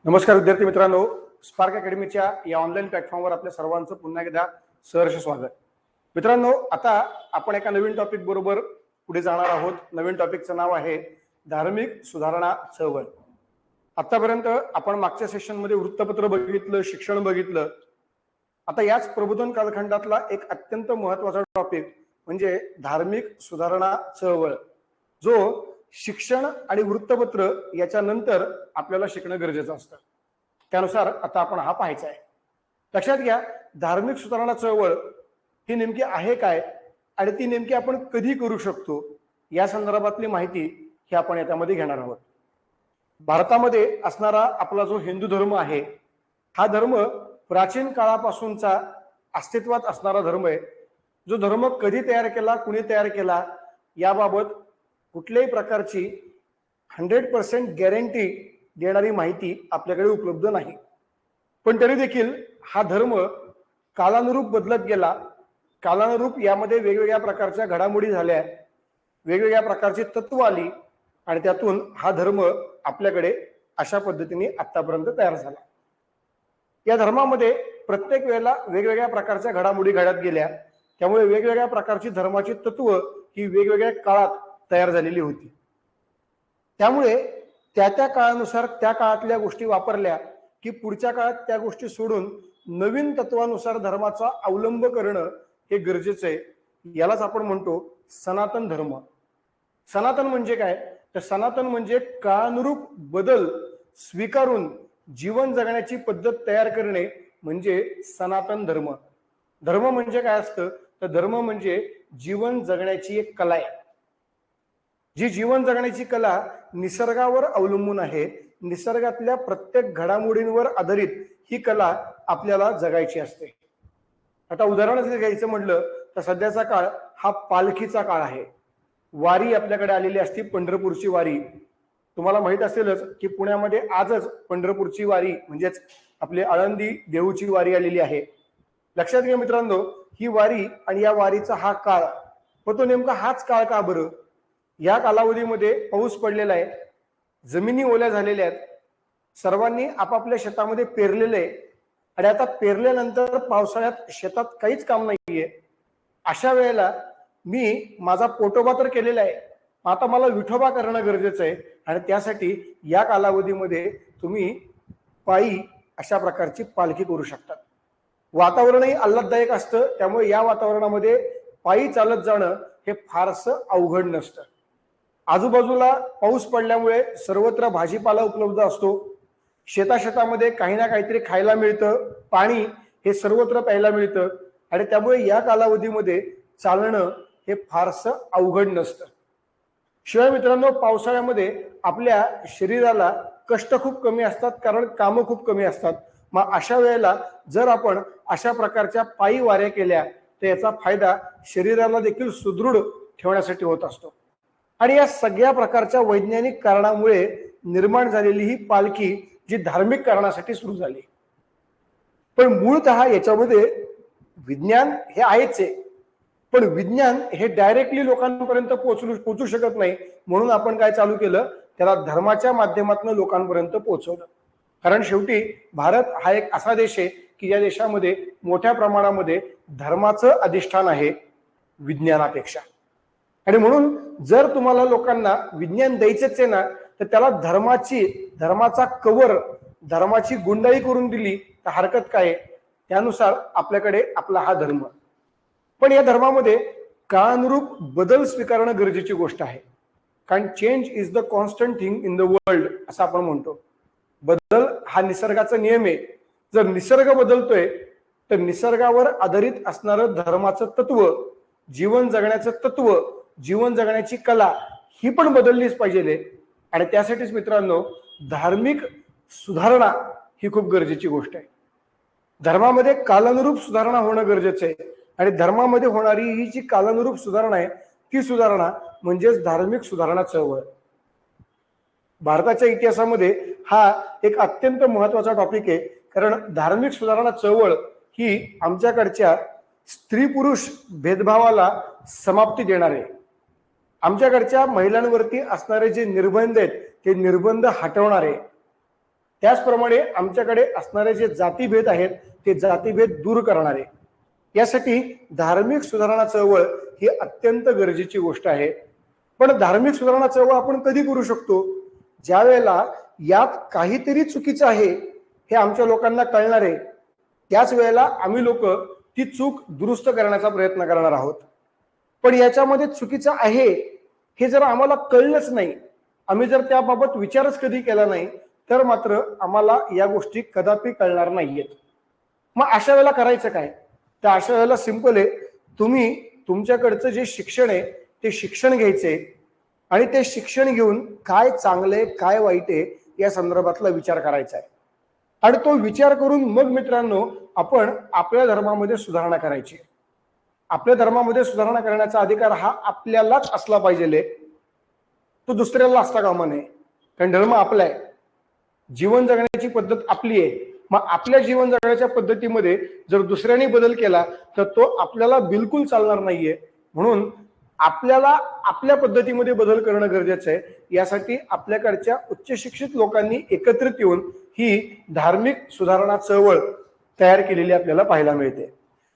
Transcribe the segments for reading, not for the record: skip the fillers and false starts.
नमस्कार विद्यार्थी मित्रांनो, स्पार्क अकॅडमीच्या या ऑनलाईन प्लॅटफॉर्मवर आपल्या सर्वांचं पुन्हा एकदा सहर्ष स्वागत. मित्रांनो, आता आपण एका नवीन टॉपिक बरोबर पुढे जाणार आहोत. नवीन टॉपिकचं नाव आहे धार्मिक सुधारणा चळवळ. आतापर्यंत आपण मागच्या सेशनमध्ये वृत्तपत्र बघितलं, शिक्षण बघितलं. आता याच प्रबोधन कालखंडातला एक अत्यंत महत्त्वाचा टॉपिक म्हणजे धार्मिक सुधारणा चळवळ, जो शिक्षण आणि वृत्तपत्र याच्यानंतर आपल्याला शिकणं गरजेचं असतं. त्यानुसार आता आपण हा पाहायचा आहे. लक्षात घ्या, धार्मिक सुधारणा चळवळ ही नेमकी आहे काय आणि ती नेमकी आपण कधी करू शकतो या संदर्भातली माहिती ही आपण याच्यामध्ये घेणार आहोत. भारतामध्ये असणारा आपला जो हिंदू धर्म आहे, हा धर्म प्राचीन काळापासूनचा अस्तित्वात असणारा धर्म आहे. जो धर्म कधी तयार केला, कुणी तयार केला याबाबत कुठल्याही प्रकारची 100% गॅरंटी देणारी माहिती आपल्याकडे उपलब्ध नाही. पण तरी देखील हा धर्म कालानुरूप बदलत गेला. कालानुरूप यामध्ये वेगवेगळ्या प्रकारच्या घडामोडी झाल्या, वेगवेगळ्या प्रकारची तत्व आली आणि त्यातून हा धर्म आपल्याकडे अशा पद्धतीने आतापर्यंत तयार झाला. या धर्मामध्ये प्रत्येक वेळेला वेगवेगळ्या प्रकारच्या घडामोडी घडत गेल्या. त्यामुळे वेगवेगळ्या प्रकारची धर्माची तत्व ही वेगवेगळ्या काळात तयार झालेली होती. त्यामुळे त्या त्या काळानुसार त्या काळातल्या गोष्टी वापरल्या की पुढच्या काळात त्या गोष्टी सोडून नवीन तत्वानुसार धर्माचा अवलंब करणं हे गरजेचं आहे. यालाच आपण म्हणतो सनातन धर्म. सनातन म्हणजे काय? तर सनातन म्हणजे काळानुरूप बदल स्वीकारून जीवन जगण्याची पद्धत तयार करणे म्हणजे सनातन धर्म. धर्म म्हणजे काय असतं? तर धर्म म्हणजे जीवन जगण्याची एक कला आहे. जी जीवन जगण्याची कला निसर्गावर अवलंबून आहे. निसर्गातल्या प्रत्येक घडामोडींवर आधारित ही कला आपल्याला जगायची असते. आता उदाहरण जर घ्यायचं म्हटलं तर सध्याचा काळ हा पालखीचा काळ आहे. वारी आपल्याकडे आलेली असते, पंढरपूरची वारी. तुम्हाला माहित असेलच की पुण्यामध्ये आजच पंढरपूरची वारी म्हणजेच आपली आळंदी देऊची वारी आलेली आहे. लक्षात घ्या मित्रांनो, ही वारी आणि या वारीचा हा काळ, पण तो नेमका हाच काळ का बरं? या कालावधीमध्ये पाऊस पडलेला आहे, जमिनी ओल्या झालेल्या आहेत, सर्वांनी आपापल्या शेतामध्ये पेरलेले आहे आणि आता पेरल्यानंतर पावसाळ्यात शेतात काहीच काम नाहीये. अशा वेळेला मी माझा पोटोबा तर केलेला आहे, आता मला विठोबा करणं गरजेचं आहे आणि त्यासाठी या कालावधीमध्ये तुम्ही पायी अशा प्रकारची पालखी करू शकतात. वातावरणही आल्हाददायक असतं, त्यामुळे या वातावरणामध्ये पायी चालत जाणं हे फारसं अवघड नसतं. आजूबाजूला पाऊस पडल्यामुळे सर्वत्र भाजीपाला उपलब्ध असतो. शेतामध्ये काही ना काहीतरी खायला मिळतं, पाणी हे सर्वत्र प्यायला मिळतं आणि त्यामुळे या कालावधीमध्ये चालणं हे फारसं अवघड नसतं. शिवाय मित्रांनो, पावसाळ्यामध्ये आपल्या शरीराला कष्ट खूप कमी असतात, कारण कामं खूप कमी असतात. मग अशा वेळेला जर आपण अशा प्रकारच्या पायी वाऱ्या केल्या तर याचा फायदा शरीराला देखील सुदृढ ठेवण्यासाठी होत असतो. आणि या सगळ्या प्रकारच्या वैज्ञानिक कारणामुळे निर्माण झालेली ही पालखी जी धार्मिक कारणासाठी सुरू झाली. पण मूळतः याच्यामध्ये विज्ञान हे आहेच आहे, पण विज्ञान हे डायरेक्टली लोकांपर्यंत पोहोचू शकत नाही. म्हणून आपण काय चालू केलं, त्याला धर्माच्या माध्यमातून लोकांपर्यंत पोहोचवलं. कारण शेवटी भारत हा एक असा देश आहे की या देशामध्ये मोठ्या प्रमाणामध्ये धर्माचं अधिष्ठान आहे विज्ञानापेक्षा. आणि म्हणून जर तुम्हाला लोकांना विज्ञान द्यायचंच आहे ना, तर त्याला धर्माचा कवर, धर्माची गुंडाई करून दिली तर हरकत काय? त्यानुसार आपल्याकडे आपला हा धर्म. पण या धर्मामध्ये काळानुरूप बदल स्वीकारणं गरजेची गोष्ट आहे. कारण change is the constant thing in the world असं आपण म्हणतो. बदल हा निसर्गाचा नियम आहे. जर निसर्ग बदलतोय तर निसर्गावर आधारित असणारं धर्माचं तत्व, जीवन जगण्याचं तत्व, जीवन जगण्याची कला ही पण बदललीच पाहिजे. आणि त्यासाठीच मित्रांनो, धार्मिक सुधारणा ही खूप गरजेची गोष्ट आहे. धर्मामध्ये कालानुरूप सुधारणा होणं गरजेचं आहे आणि धर्मामध्ये होणारी ही जी कालानुरूप सुधारणा आहे ती सुधारणा म्हणजेच धार्मिक सुधारणा चळवळ. भारताच्या इतिहासामध्ये हा एक अत्यंत महत्वाचा टॉपिक आहे, कारण धार्मिक सुधारणा चळवळ ही आमच्याकडच्या स्त्री पुरुष भेदभावाला समाप्ती देणार आहे. आमच्याकडच्या महिलांवरती असणारे जे निर्बंध आहेत ते निर्बंध हटवणार आहे. त्याचप्रमाणे आमच्याकडे असणारे जे जातीभेद आहेत ते जातीभेद दूर करणारे, यासाठी धार्मिक सुधारणा चळवळ ही अत्यंत गरजेची गोष्ट आहे. पण धार्मिक सुधारणा चळवळ आपण कधी करू शकतो? ज्या वेळेला यात काहीतरी चुकीचं आहे हे आमच्या लोकांना कळणार आहे, त्याच वेळेला आम्ही लोक ती चूक दुरुस्त करण्याचा प्रयत्न करणार आहोत. पण याच्यामध्ये चुकीचं आहे हे जर आम्हाला कळलंच नाही, आम्ही जर त्याबाबत विचारच कधी केला नाही, तर मात्र आम्हाला या गोष्टी कदापि कळणार नाहीयेत. मग अशा वेळेला करायचं काय? तर अशा वेळेला सिंपल आहे, तुम्ही तुमच्याकडचं जे शिक्षण आहे ते शिक्षण घ्यायचे आणि ते शिक्षण घेऊन काय चांगले काय वाईट आहे या संदर्भातला विचार करायचा आहे. आणि तो विचार करून मग मित्रांनो आपण आपल्या धर्मामध्ये सुधारणा करायची. आपल्या धर्मामध्ये सुधारणा करण्याचा अधिकार हा आपल्यालाच असला पाहिजे, तो दुसऱ्याला असता कामा नये. कारण धर्म आपला आहे, जीवन जगण्याची पद्धत आपली आहे. मग आपल्या जीवन जगण्याच्या पद्धतीमध्ये जर दुसऱ्याने बदल केला तर तो आपल्याला बिलकुल चालणार नाहीये. म्हणून आपल्याला आपल्या पद्धतीमध्ये बदल करणं गरजेचं आहे. यासाठी आपल्याकडच्या उच्च शिक्षित लोकांनी एकत्रित येऊन ही धार्मिक सुधारणा चळवळ तयार केलेली आपल्याला पाहायला मिळते.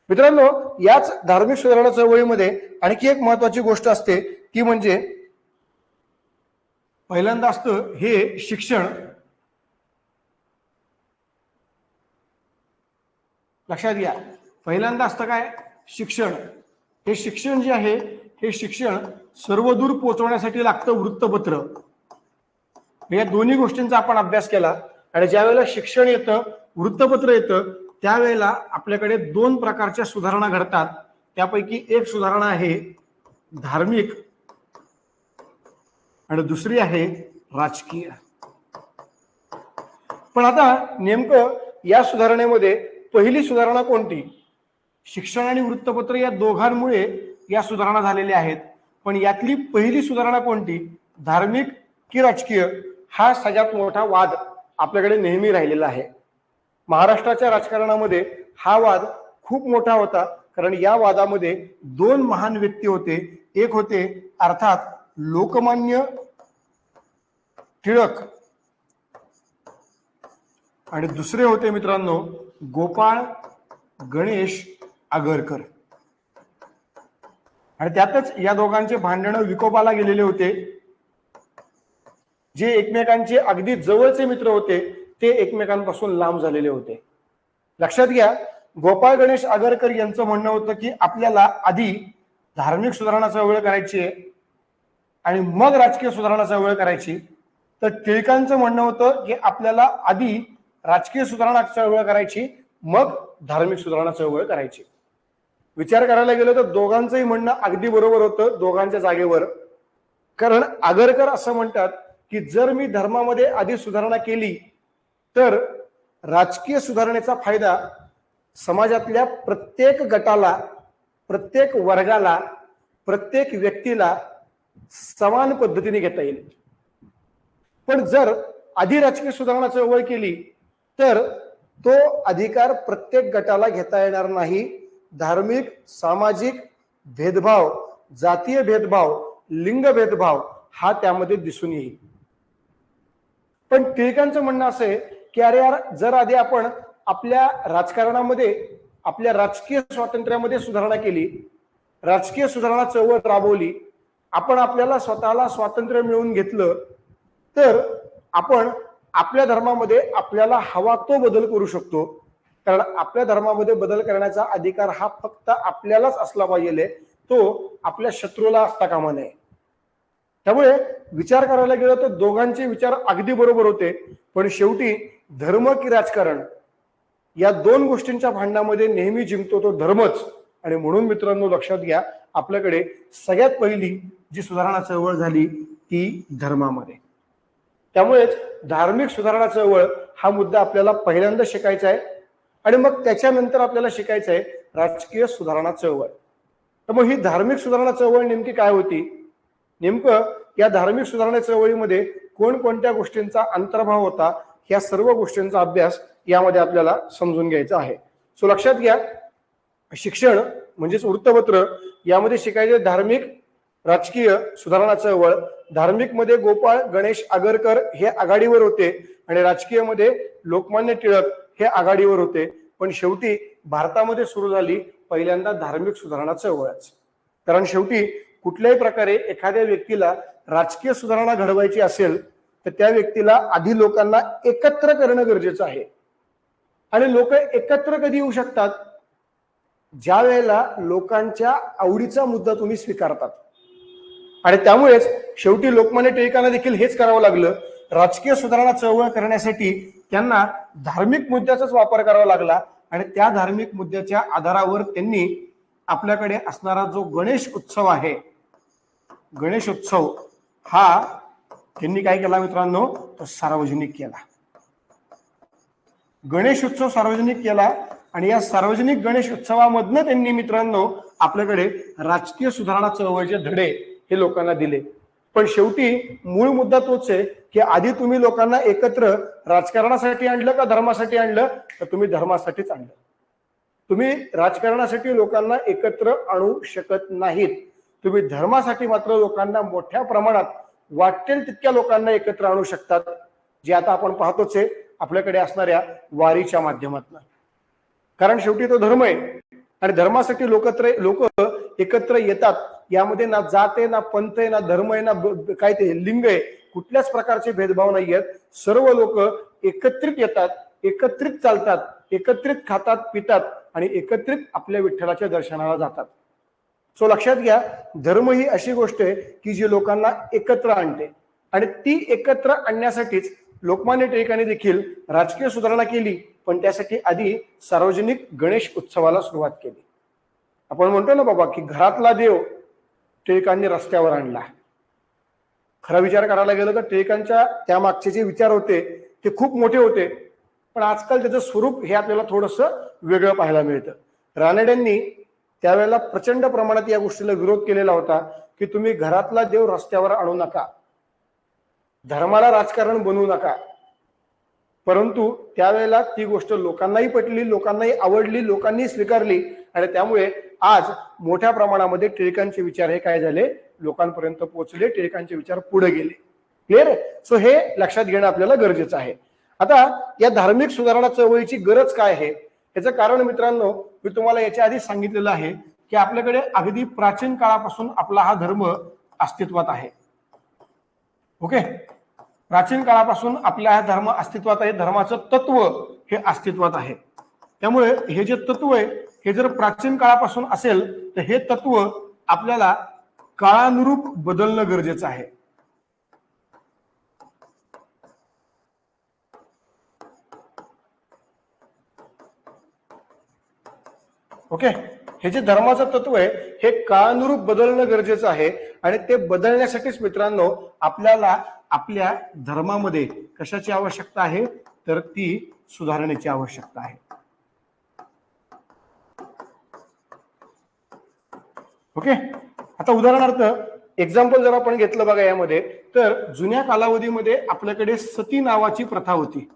मित्रांनो, याच धार्मिक सुधारणा चळवळीमध्ये आणखी एक महत्वाची गोष्ट असते, ती म्हणजे पहिल्यांदा असतं हे शिक्षण. लक्षात घ्या, पहिल्यांदा असतं काय? शिक्षण. हे शिक्षण जे आहे हे शिक्षण सर्वदूर पोहोचवण्यासाठी लागतं वृत्तपत्र. या दोन्ही गोष्टींचा आपण अभ्यास केला आणि ज्या वेळेला शिक्षण येतं, वृत्तपत्र येतं, त्यावेळेला आपल्याकडे दोन प्रकारच्या सुधारणा घडतात. त्यापैकी एक सुधारणा आहे धार्मिक आणि दुसरी आहे राजकीय. पण आता नेमकं या सुधारणेमध्ये पहिली सुधारणा कोणती? शिक्षण आणि वृत्तपत्र या दोघांमुळे या सुधारणा झालेल्या आहेत. पण यातली पहिली सुधारणा कोणती, धार्मिक की राजकीय? हा सगळ्यात मोठा वाद आपल्याकडे नेहमी राहिलेला आहे. महाराष्ट्राच्या राजकारणामध्ये हा वाद खूप मोठा होता, कारण या वादामध्ये दोन महान व्यक्ती होते. एक होते अर्थात लोकमान्य टिळक आणि दुसरे होते मित्रांनो गोपाळ गणेश आगरकर. आणि त्यातच या दोघांचे भांडणं विकोपाला गेलेले होते. जे एकमेकांचे अगदी जवळचे मित्र होते ते एकमेकांपासून लांब झालेले होते. लक्षात घ्या, गोपाळ गणेश आगरकर यांचं म्हणणं होतं की आपल्याला आधी धार्मिक सुधारणा चळवळ करायची आहे आणि मग राजकीय सुधारणा चळवळ करायची. तर टिळकांचं म्हणणं होतं की आपल्याला आधी राजकीय सुधारणा चळवळ करायची, मग धार्मिक सुधारणा चळवळ करायची. विचार करायला गेलो तर दोघांचंही म्हणणं अगदी बरोबर होतं, दोघांच्या जागेवर. कारण आगरकर असं म्हणतात की जर मी धर्मामध्ये आधी सुधारणा केली तर राजकीय सुधारणेचा फायदा समाजातल्या प्रत्येक गटाला, प्रत्येक वर्गाला, प्रत्येक व्यक्तीला समान पद्धतीने घेता येईल. पण जर आधी राजकीय सुधारणा चळवळ केली तर तो अधिकार प्रत्येक गटाला घेता येणार नाही. धार्मिक, सामाजिक भेदभाव, जातीय भेदभाव, लिंग भेदभाव हा त्यामध्ये दिसून येईल. पण टिळकांचं म्हणणं असं आहे की अरे यार, जर आधी आपण आपल्या राजकारणामध्ये, आपल्या राजकीय स्वातंत्र्यामध्ये सुधारणा केली, राजकीय सुधारणा चळवळ राबवली, आपण आपल्याला स्वतःला स्वातंत्र्य मिळवून घेतलं, तर आपण आपल्या धर्मामध्ये आपल्याला हवा तो बदल करू शकतो. कारण आपल्या धर्मामध्ये बदल करण्याचा अधिकार हा फक्त आपल्यालाच असला पाहिजे, तो आपल्या शत्रूला असता कामा नये. त्यामुळे विचार करायला गेलो तर दोघांचे विचार अगदी बरोबर होते. पण शेवटी धर्म की राजकारण या दोन गोष्टींच्या भांडणामध्ये नेहमी जिंकतो तो धर्मच. आणि म्हणून मित्रांनो लक्षात घ्या, आपल्याकडे सगळ्यात पहिली जी सुधारणा चळवळ झाली ती धर्मामध्ये. त्यामुळेच धार्मिक सुधारणा चळवळ हा मुद्दा आपल्याला पहिल्यांदा शिकायचा आहे आणि मग त्याच्यानंतर आपल्याला शिकायचं आहे राजकीय सुधारणा चळवळ. तर मग ही धार्मिक सुधारणा चळवळ नेमकी काय होती? नेमकं या धार्मिक सुधारणा चळवळीमध्ये कोणकोणत्या गोष्टींचा अंतर्भाव होता, या सर्व गोष्टींचा अभ्यास यामध्ये आपल्याला समजून घ्यायचा आहे. सो लक्षात घ्या, शिक्षण म्हणजेच वृत्तपत्र यामध्ये शिकायचे धार्मिक राजकीय सुधारणा चळवळ, धार्मिक मध्ये गोपाळ गणेश आगरकर हे आघाडीवर होते आणि राजकीय मध्ये लोकमान्य टिळक हे आघाडीवर होते. पण शेवटी भारतामध्ये सुरू झाली पहिल्यांदा धार्मिक सुधारणा चळवळच. कारण शेवटी कुठल्याही प्रकारे एखाद्या व्यक्तीला राजकीय सुधारणा घडवायची असेल तर त्या व्यक्तीला आधी लोकांना एकत्र करणं गरजेचं आहे. आणि लोक एकत्र कधी येऊ शकतात? ज्या वेळेला लोकांच्या आवडीचा मुद्दा तुम्ही स्वीकारतात. आणि त्यामुळेच शेवटी लोकमान्य टिळकांना देखील हेच करावं लागलं. राजकीय सुधारणा चळवळ करण्यासाठी त्यांना धार्मिक मुद्द्याचाच वापर करावा लागला आणि त्या धार्मिक मुद्द्याच्या आधारावर त्यांनी आपल्याकडे असणारा जो गणेश उत्सव आहे, गणेश उत्सव हा त्यांनी काय केला मित्रांनो, तो सार्वजनिक केला. गणेश उत्सव सार्वजनिक केला आणि या सार्वजनिक गणेश उत्सवामधनं त्यांनी मित्रांनो आपल्याकडे राजकीय सुधारणा चळवळीचे धडे हे लोकांना दिले. पण शेवटी मूळ मुद्दा तोच आहे की आधी तुम्ही लोकांना एकत्र राजकारणासाठी आणलं का धर्मासाठी आणलं? तर तुम्ही धर्मासाठीच आणलं. तुम्ही राजकारणासाठी लोकांना एकत्र आणू शकत नाहीत. तुम्ही धर्मासाठी मात्र लोकांना मोठ्या प्रमाणात वाटेल तितक्या लोकांना एकत्र आणू शकतात, जे आता आपण पाहतोच आहे आपल्याकडे असणाऱ्या वारीच्या माध्यमातून. कारण शेवटी तो धर्म आहे आणि धर्मासाठी लोक एकत्र येतात. यामध्ये ना जात आहे, ना पंथ आहे, ना धर्म आहे, ना काय ते लिंग आहे, कुठल्याच प्रकारचे भेदभाव नाही आहेत. सर्व लोक एकत्रित येतात, एकत्रित चालतात, एकत्रित खातात पितात आणि एकत्रित आपल्या विठ्ठलाच्या दर्शनाला जातात. सो लक्षात घ्या, धर्म ही अशी गोष्ट आहे की जी लोकांना एकत्र आणते आणि ती एकत्र आणण्यासाठीच लोकमान्य टिळकांनी देखील राजकीय सुधारणा केली. पण त्यासाठी आधी सार्वजनिक गणेश उत्सवाला सुरुवात केली. आपण म्हणतो ना बाबा की घरातला देव टिळकांनी रस्त्यावर आणला. खरा विचार करायला गेलं तर टिळकांच्या त्या मागचे जे विचार होते ते खूप मोठे होते, पण आजकाल त्याचं स्वरूप हे आपल्याला थोडंसं वेगळं पाहायला मिळतं. रानडेंनी त्यावेळेला प्रचंड प्रमाणात या गोष्टीला विरोध केलेला होता की तुम्ही घरातला देव रस्त्यावर आणू नका, धर्माला राजकारण बनवू नका. परंतु त्यावेळेला ती गोष्ट लोकांनाही पटली, लोकांनाही आवडली, लोकांनी स्वीकारली आणि त्यामुळे आज मोठ्या प्रमाणामध्ये टिळकांचे विचार हे काय झाले, लोकांपर्यंत पोहोचले, टिळकांचे विचार पुढे गेले. क्लिअर? सो हे लक्षात घेणं आपल्याला गरजेचं आहे. आता या धार्मिक सुधारणा चळवळीची गरज काय आहे याचं कारण मित्रांनो मी तुम्हाला याच्या आधी सांगितलेलं आहे की आपल्याकडे अगदी प्राचीन काळापासून आपला हा धर्म अस्तित्वात आहे. ओके, प्राचीन काळापासून आपला हा धर्म अस्तित्वात आहे. धर्माचं तत्व हे अस्तित्वात आहे. त्यामुळे हे जे तत्व आहे हे जर प्राचीन काळापासून असेल तर हे तत्व आपल्याला काळानुरूप बदलणं गरजेचं आहे. ओके, हे जे धर्माचं तत्व आहे हे काळानुरूप बदलणं गरजेचं आहे आणि ते बदलण्यासाठीच मित्रांनो आपल्याला आपल्या धर्मामध्ये कशाची आवश्यकता आहे, तर ती सुधारणेची आवश्यकता आहे. ओके, आता उदाहरणार्थ एक्झाम्पल जर आपण घेतलं बघा यामध्ये, तर जुन्या कालावधीमध्ये आपल्याकडे सती नावाची प्रथा होती.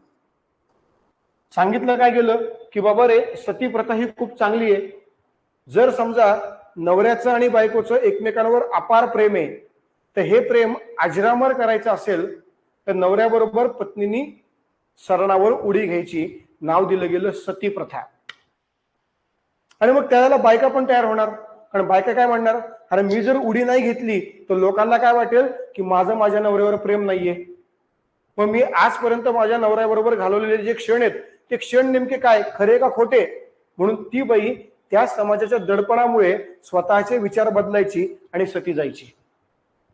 सांगितलं काय गेलं की बाबा रे सती प्रथा ही खूप चांगली आहे. जर समजा नवऱ्याचं आणि बायकोचं एकमेकांवर अपार प्रेम आहे तर हे प्रेम अजरामर करायचं असेल तर नवऱ्याबरोबर पत्नीनी सरणावर उडी घ्यायची. नाव दिलं गेलं सती प्रथा. आणि मग त्याला बायका पण तयार होणार, कारण बायका काय म्हणणार, अरे मी जर उडी नाही घेतली तर लोकांना काय वाटेल की माझं माझ्या नवऱ्यावर प्रेम नाहीये. मग मी आजपर्यंत माझ्या नवऱ्याबरोबर घालवलेले जे क्षण आहेत ते क्षण नेमके काय, खरे का खोटे? म्हणून ती बाई त्या समाजाच्या दडपणामुळे स्वतःचे विचार बदलायची आणि सती जायची,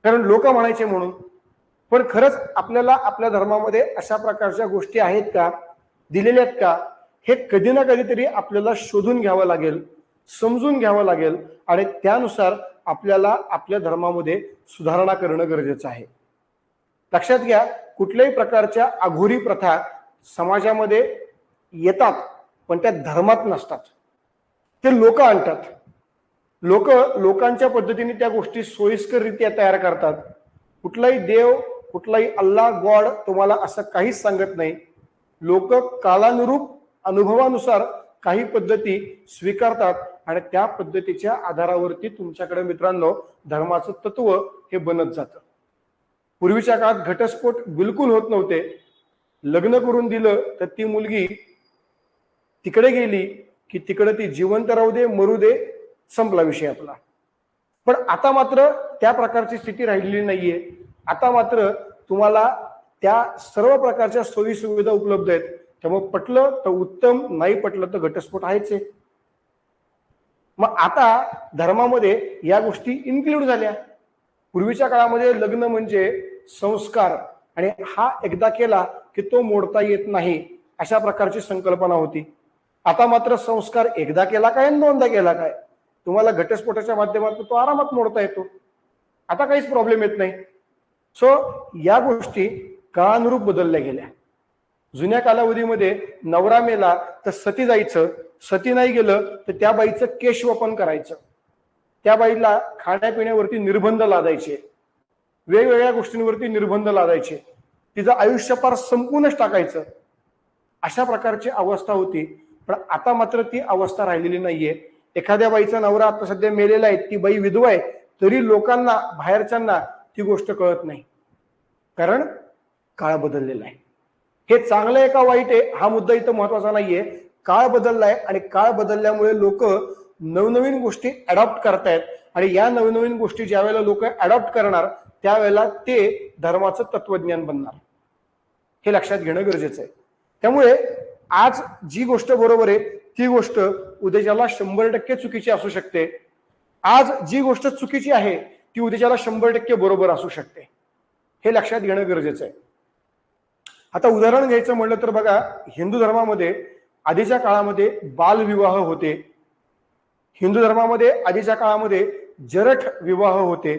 कारण लोक म्हणायचे म्हणून. पण खरंच आपल्याला आपल्या धर्मामध्ये अशा प्रकारच्या गोष्टी आहेत का, दिलेल्या आहेत का, हे कधी ना कधीतरी आपल्याला शोधून घ्यावं लागेल, समजून घ्यावं लागेल आणि त्यानुसार आपल्याला आपल्या धर्मामध्ये सुधारणा करणं गरजेचं आहे. लक्षात घ्या, कुठल्याही प्रकारच्या अघोरी प्रथा समाजामध्ये येतात पण त्या धर्मात नसतात, ते लोक आणतात. लोकांच्या पद्धतीने त्या गोष्टी सोयीस्कररित्या तयार करतात. कुठलाही देव, कुठलाही अल्लाह, गॉड तुम्हाला असं काहीच सांगत नाही. लोक कालानुरूप अनुभवानुसार काही पद्धती स्वीकारतात आणि त्या पद्धतीच्या आधारावरती तुमच्याकडे मित्रांनो धर्माचं तत्व हे बनत जातं. पूर्वीच्या काळात घटस्फोट बिलकुल होत नव्हते. लग्न करून दिलं तर ती मुलगी तिकडे गेली की तिकडे ती जिवंत राहू दे मरू दे, संपला विषय आपला. पण आता मात्र त्या प्रकारची स्थिती राहिलेली नाहीये. आता मात्र तुम्हाला त्या सर्व प्रकारच्या सोयी सुविधा उपलब्ध आहेत. त्यामुळे पटलं तर उत्तम, नाही पटलं तर घटस्फोट आहेच आहे. मग आता धर्मामध्ये या गोष्टी इन्क्लूड झाल्या. पूर्वीच्या काळामध्ये लग्न म्हणजे संस्कार आणि हा एकदा केला की तो मोडता येत नाही, अशा प्रकारची संकल्पना होती. आता मात्र संस्कार एकदा केला काय आणि दोनदा केला काय, तुम्हाला घटस्फोटाच्या माध्यमातून तो आरामात मोडता येतो. आता काहीच प्रॉब्लेम येत नाही. सो या गोष्टी काळानुरूप बदलल्या गेल्या. जुन्या कालावधीमध्ये नवरा मेला तर सती जायचं, सती नाही गेलं तर त्या बाईचं केशवपन करायचं, त्या बाईला खाण्यापिण्यावरती निर्बंध लादायचे, वेगवेगळ्या गोष्टींवरती निर्बंध लादायचे, तिचं आयुष्य पार संपूर्णच टाकायचं, अशा प्रकारची अवस्था होती. पण आता मात्र ती अवस्था राहिलेली नाहीये. एखाद्या बाईचा नवरा आता सध्या मेलेला आहे, ती बाई विधवा आहे, तरी लोकांना बाहेरच्यांना ती गोष्ट कळत नाही, कारण काळ बदललेला आहे. हे चांगलं आहे का वाईट आहे हा मुद्दा इथं महत्वाचा नाहीये. काळ बदललाय आणि काळ बदलल्यामुळे लोक नवनवीन गोष्टी अडॉप्ट करतायत आणि या नवनवीन गोष्टी ज्या वेळेला लोक अडॉप्ट करणार त्यावेळेला ते धर्माचं तत्वज्ञान बनणार, हे लक्षात घेणं गरजेचं आहे. त्यामुळे आज जी गोष्ट बरोबर आहे ती गोष्ट उद्याच्याला 100% चुकीची असू शकते. आज जी गोष्ट चुकीची आहे ती उद्याच्याला 100% बरोबर असू शकते, हे लक्षात घेणं गरजेचं आहे. आता उदाहरण घ्यायचं म्हणलं तर बघा, हिंदू धर्मामध्ये आधीच्या काळामध्ये बालविवाह होते. हिंदू धर्मामध्ये आधीच्या काळामध्ये जरठ विवाह होते.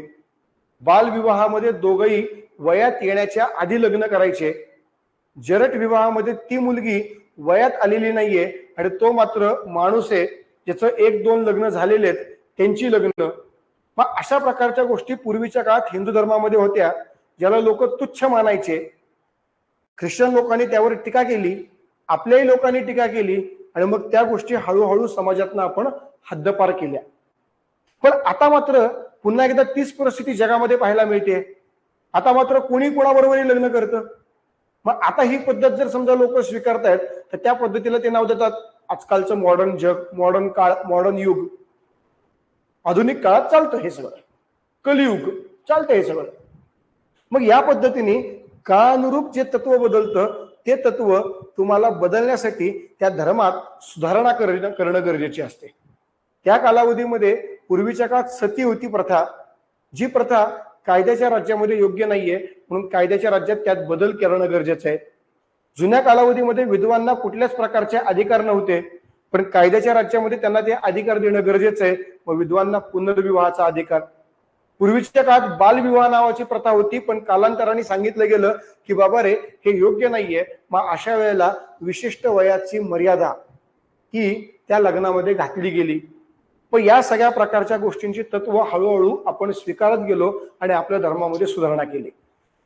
बालविवाहामध्ये दोघंही वयात येण्याच्या आधी लग्न करायचे. जरठ विवाहामध्ये ती मुलगी वयात आलेली नाहीये आणि तो मात्र माणूस आहे ज्याचं 1-2 लग्न झालेले आहेत, त्यांची लग्न. मग अशा प्रकारच्या गोष्टी पूर्वीच्या काळात हिंदू धर्मामध्ये होत्या, ज्याला लोक तुच्छ मानायचे. ख्रिश्चन लोकांनी त्यावर टीका केली, आपल्याही लोकांनी टीका केली आणि मग त्या गोष्टी हळूहळू समाजातनं आपण हद्दपार केल्या. पण आता मात्र पुन्हा एकदा तीच परिस्थिती जगामध्ये पाहायला मिळते. आता मात्र कोणी कोणाबरोबरही लग्न करतं. मग आता ही पद्धत जर समजा लोक स्वीकारतायत तर त्या पद्धतीला ते नाव देतात आजकालचं मॉडर्न जग, मॉडर्न काळ, मॉडर्न युग. आधुनिक काळात चालतं हे सगळं, कलियुग चालतं हे सगळं. मग या पद्धतीने काळानुरूप जे तत्व बदलतं ते तत्व तुम्हाला बदलण्यासाठी त्या धर्मात सुधारणा करणं गरजेचे असते. त्या कालावधीमध्ये पूर्वीच्या काळात सती होती प्रथा, जी प्रथा कायद्याच्या राज्यामध्ये योग्य नाहीये, म्हणून कायद्याच्या राज्यात त्यात बदल करणं गरजेचं आहे. जुन्या कालावधीमध्ये विधवांना कुठल्याच प्रकारचे अधिकार नव्हते, पण कायद्याच्या राज्यामध्ये त्यांना ते अधिकार देणं गरजेचं आहे. मग विधवांना पुनर्विवाहाचा अधिकार. पूर्वीच्या काळात बालविवाह नावाची प्रथा होती, पण कालांतराने सांगितलं गेलं की बाबा रे हे योग्य नाहीये. मग अशा वेळेला विशिष्ट वयाची मर्यादा ही त्या लग्नामध्ये घातली गेली. पण या सगळ्या प्रकारच्या गोष्टींची तत्व हळूहळू आपण स्वीकारत गेलो आणि आपल्या धर्मामध्ये सुधारणा केली.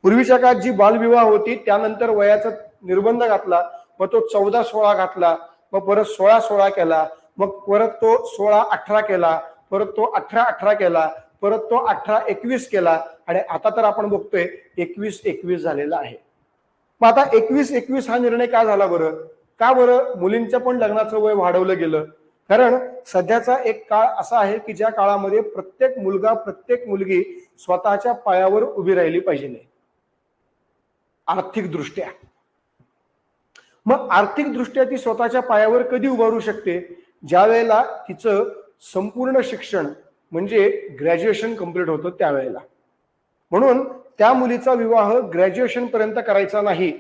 पूर्वीच्या काळात जी बालविवाह होती त्यानंतर वयाचा निर्बंध घातला, मग तो 14-16 घातला, मग परत 16-16 केला, मग परत तो 16-18 केला, परत तो 18-18 केला, परत तो 18-21 केला आणि आता तर आपण बघतोय 21-21 झालेला आहे. मग आता 21-21 हा निर्णय का झाला बरं? का बरं मुलींच्या पण लग्नाचं वय वाढवलं गेलं? कारण सध्याचा एक काळ असा आहे की ज्या काळामध्ये प्रत्येक मुलगा प्रत्येक मुलगी स्वतःच्या पायावर उभी राहिली पाहिजे आर्थिक दृष्ट्या. मग आर्थिक दृष्ट्या ती स्वतःच्या पायावर कधी उभारू शकते? ज्या वेळेला तिचं संपूर्ण शिक्षण म्हणजे ग्रॅज्युएशन कंप्लीट होतं त्यावेळेला. म्हणून त्या मुलीचा विवाह ग्रॅज्युएशन पर्यंत करायचा नाही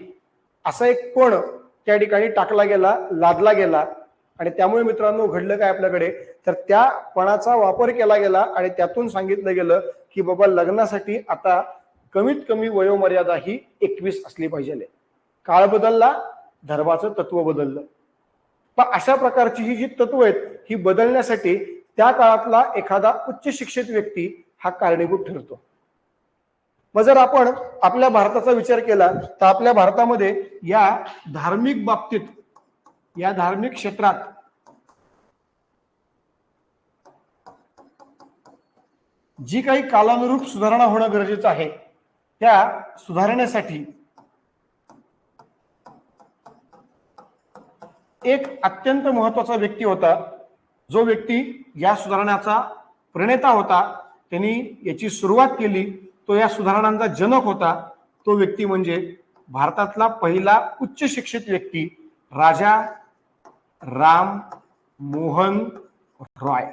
असा एक पण त्या ठिकाणी टाकला गेला, लादला गेला. आणि त्यामुळे मित्रांनो घडलं काय आपल्याकडे, तर त्या पणाचा वापर केला गेला आणि त्यातून सांगितलं गेलं की बाबा लग्नासाठी आता कमीत कमी वयोमर्यादा ही 21 असली पाहिजे. काळ बदलला, धर्माचं तत्व बदललं. पण अशा प्रकारची ही जी तत्व आहेत ही बदलण्यासाठी त्या काळातला एखादा उच्च शिक्षित व्यक्ती हा कारणीभूत ठरतो. मग जर आपण आपल्या भारताचा विचार केला तर आपल्या भारतामध्ये या धार्मिक बाबतीत, या धार्मिक क्षेत्रात जी काही कालानुरूप सुधारणा होणं गरजेचं आहे त्या सुधारण्यासाठी एक अत्यंत महत्वाचा व्यक्ती होता, जो व्यक्ती या सुधारणाचा प्रणेता होता, त्यांनी याची सुरुवात केली, तो या सुधारणांचा जनक होता, तो व्यक्ती म्हणजे भारतातला पहिला उच्च शिक्षित व्यक्ती राजा राम मोहन रॉय.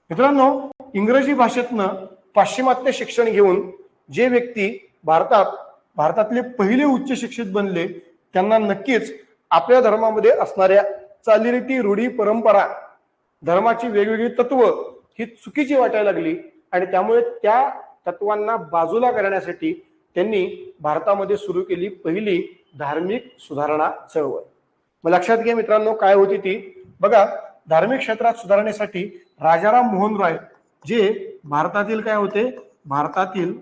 मित्रांनो, इंग्रजी भाषेतनं पाश्चिमात्य शिक्षण घेऊन जे व्यक्ती भारतातले पहिले उच्च शिक्षित बनले, त्यांना नक्कीच आपल्या धर्मामध्ये असणाऱ्या चालीरीती, रूढी, परंपरा, धर्माची वेगवेगळी तत्व ही चुकीची वाटायला लागली आणि त्यामुळे त्या तत्वांना बाजूला करण्यासाठी त्यांनी भारतामध्ये सुरू केली पहिली धार्मिक सुधारणा चळवळ. मग लक्षात घ्या मित्रांनो, काय होती ती बघा. धार्मिक क्षेत्रात सुधारणेसाठी राजाराम मोहन रॉय जे भारतातील काय होते, भारतातील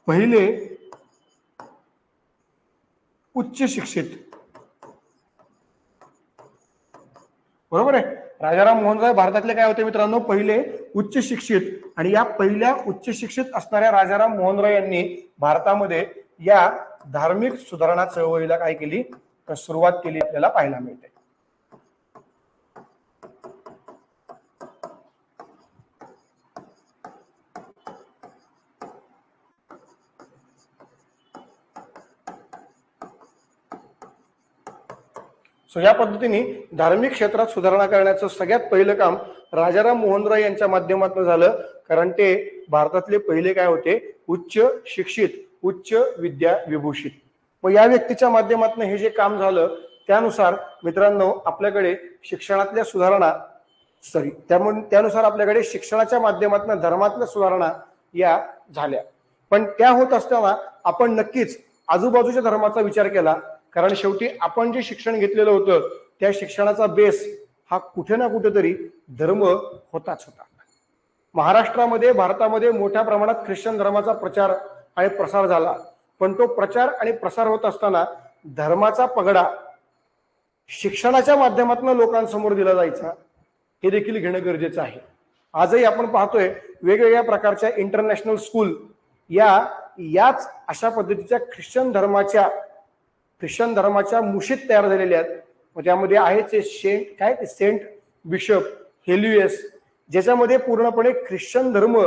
पहिले उच्च शिक्षित, बरोबर आहे. राजाराम मोहन रॉय भारतातले काय होते मित्रांनो, पहिले उच्च शिक्षित. आणि या पहिल्या उच्च शिक्षित असणाऱ्या राजाराम मोहन रॉय यांनी भारतामध्ये या धार्मिक सुधारणा चळवळीला काय केली, तर सुरुवात केली आपल्याला पाहायला मिळते. सो या पद्धतीने धार्मिक क्षेत्रात सुधारणा करण्याचं सगळ्यात पहिलं काम राजाराम मोहन रॉय यांच्या माध्यमातून झालं, कारण ते भारतातले पहिले काय होते, उच्च शिक्षित, उच्च विद्या विभूषित. मग या व्यक्तीच्या माध्यमातून हे जे काम झालं, त्यानुसार मित्रांनो आपल्याकडे शिक्षणातल्या सुधारणा त्यानुसार आपल्याकडे शिक्षणाच्या माध्यमातून धर्मातल्या सुधारणा या झाल्या. पण त्या होत असताना आपण नक्कीच आजूबाजूच्या धर्माचा विचार केला, कारण शेवटी आपण जे शिक्षण घेतलेलं होतं त्या शिक्षणाचा बेस हा कुठे ना कुठेतरी धर्म होताच होता. महाराष्ट्रामध्ये, भारतामध्ये मोठ्या प्रमाणात ख्रिश्चन धर्माचा प्रचार आणि प्रसार झाला, पण तो प्रचार आणि प्रसार होत असताना धर्माचा पगडा शिक्षणाच्या माध्यमातून लोकांसमोर दिला जायचा, हे देखील घेणं गरजेचं आहे. आजही आपण पाहतोय वेगवेगळ्या प्रकारच्या इंटरनॅशनल स्कूल याच अशा पद्धतीच्या ख्रिश्चन धर्माच्या मुशीत तयार झालेल्या आहेत. त्यामध्ये आहे ते सेंट बिशप हेलियस, ज्याच्यामध्ये पूर्णपणे ख्रिश्चन धर्म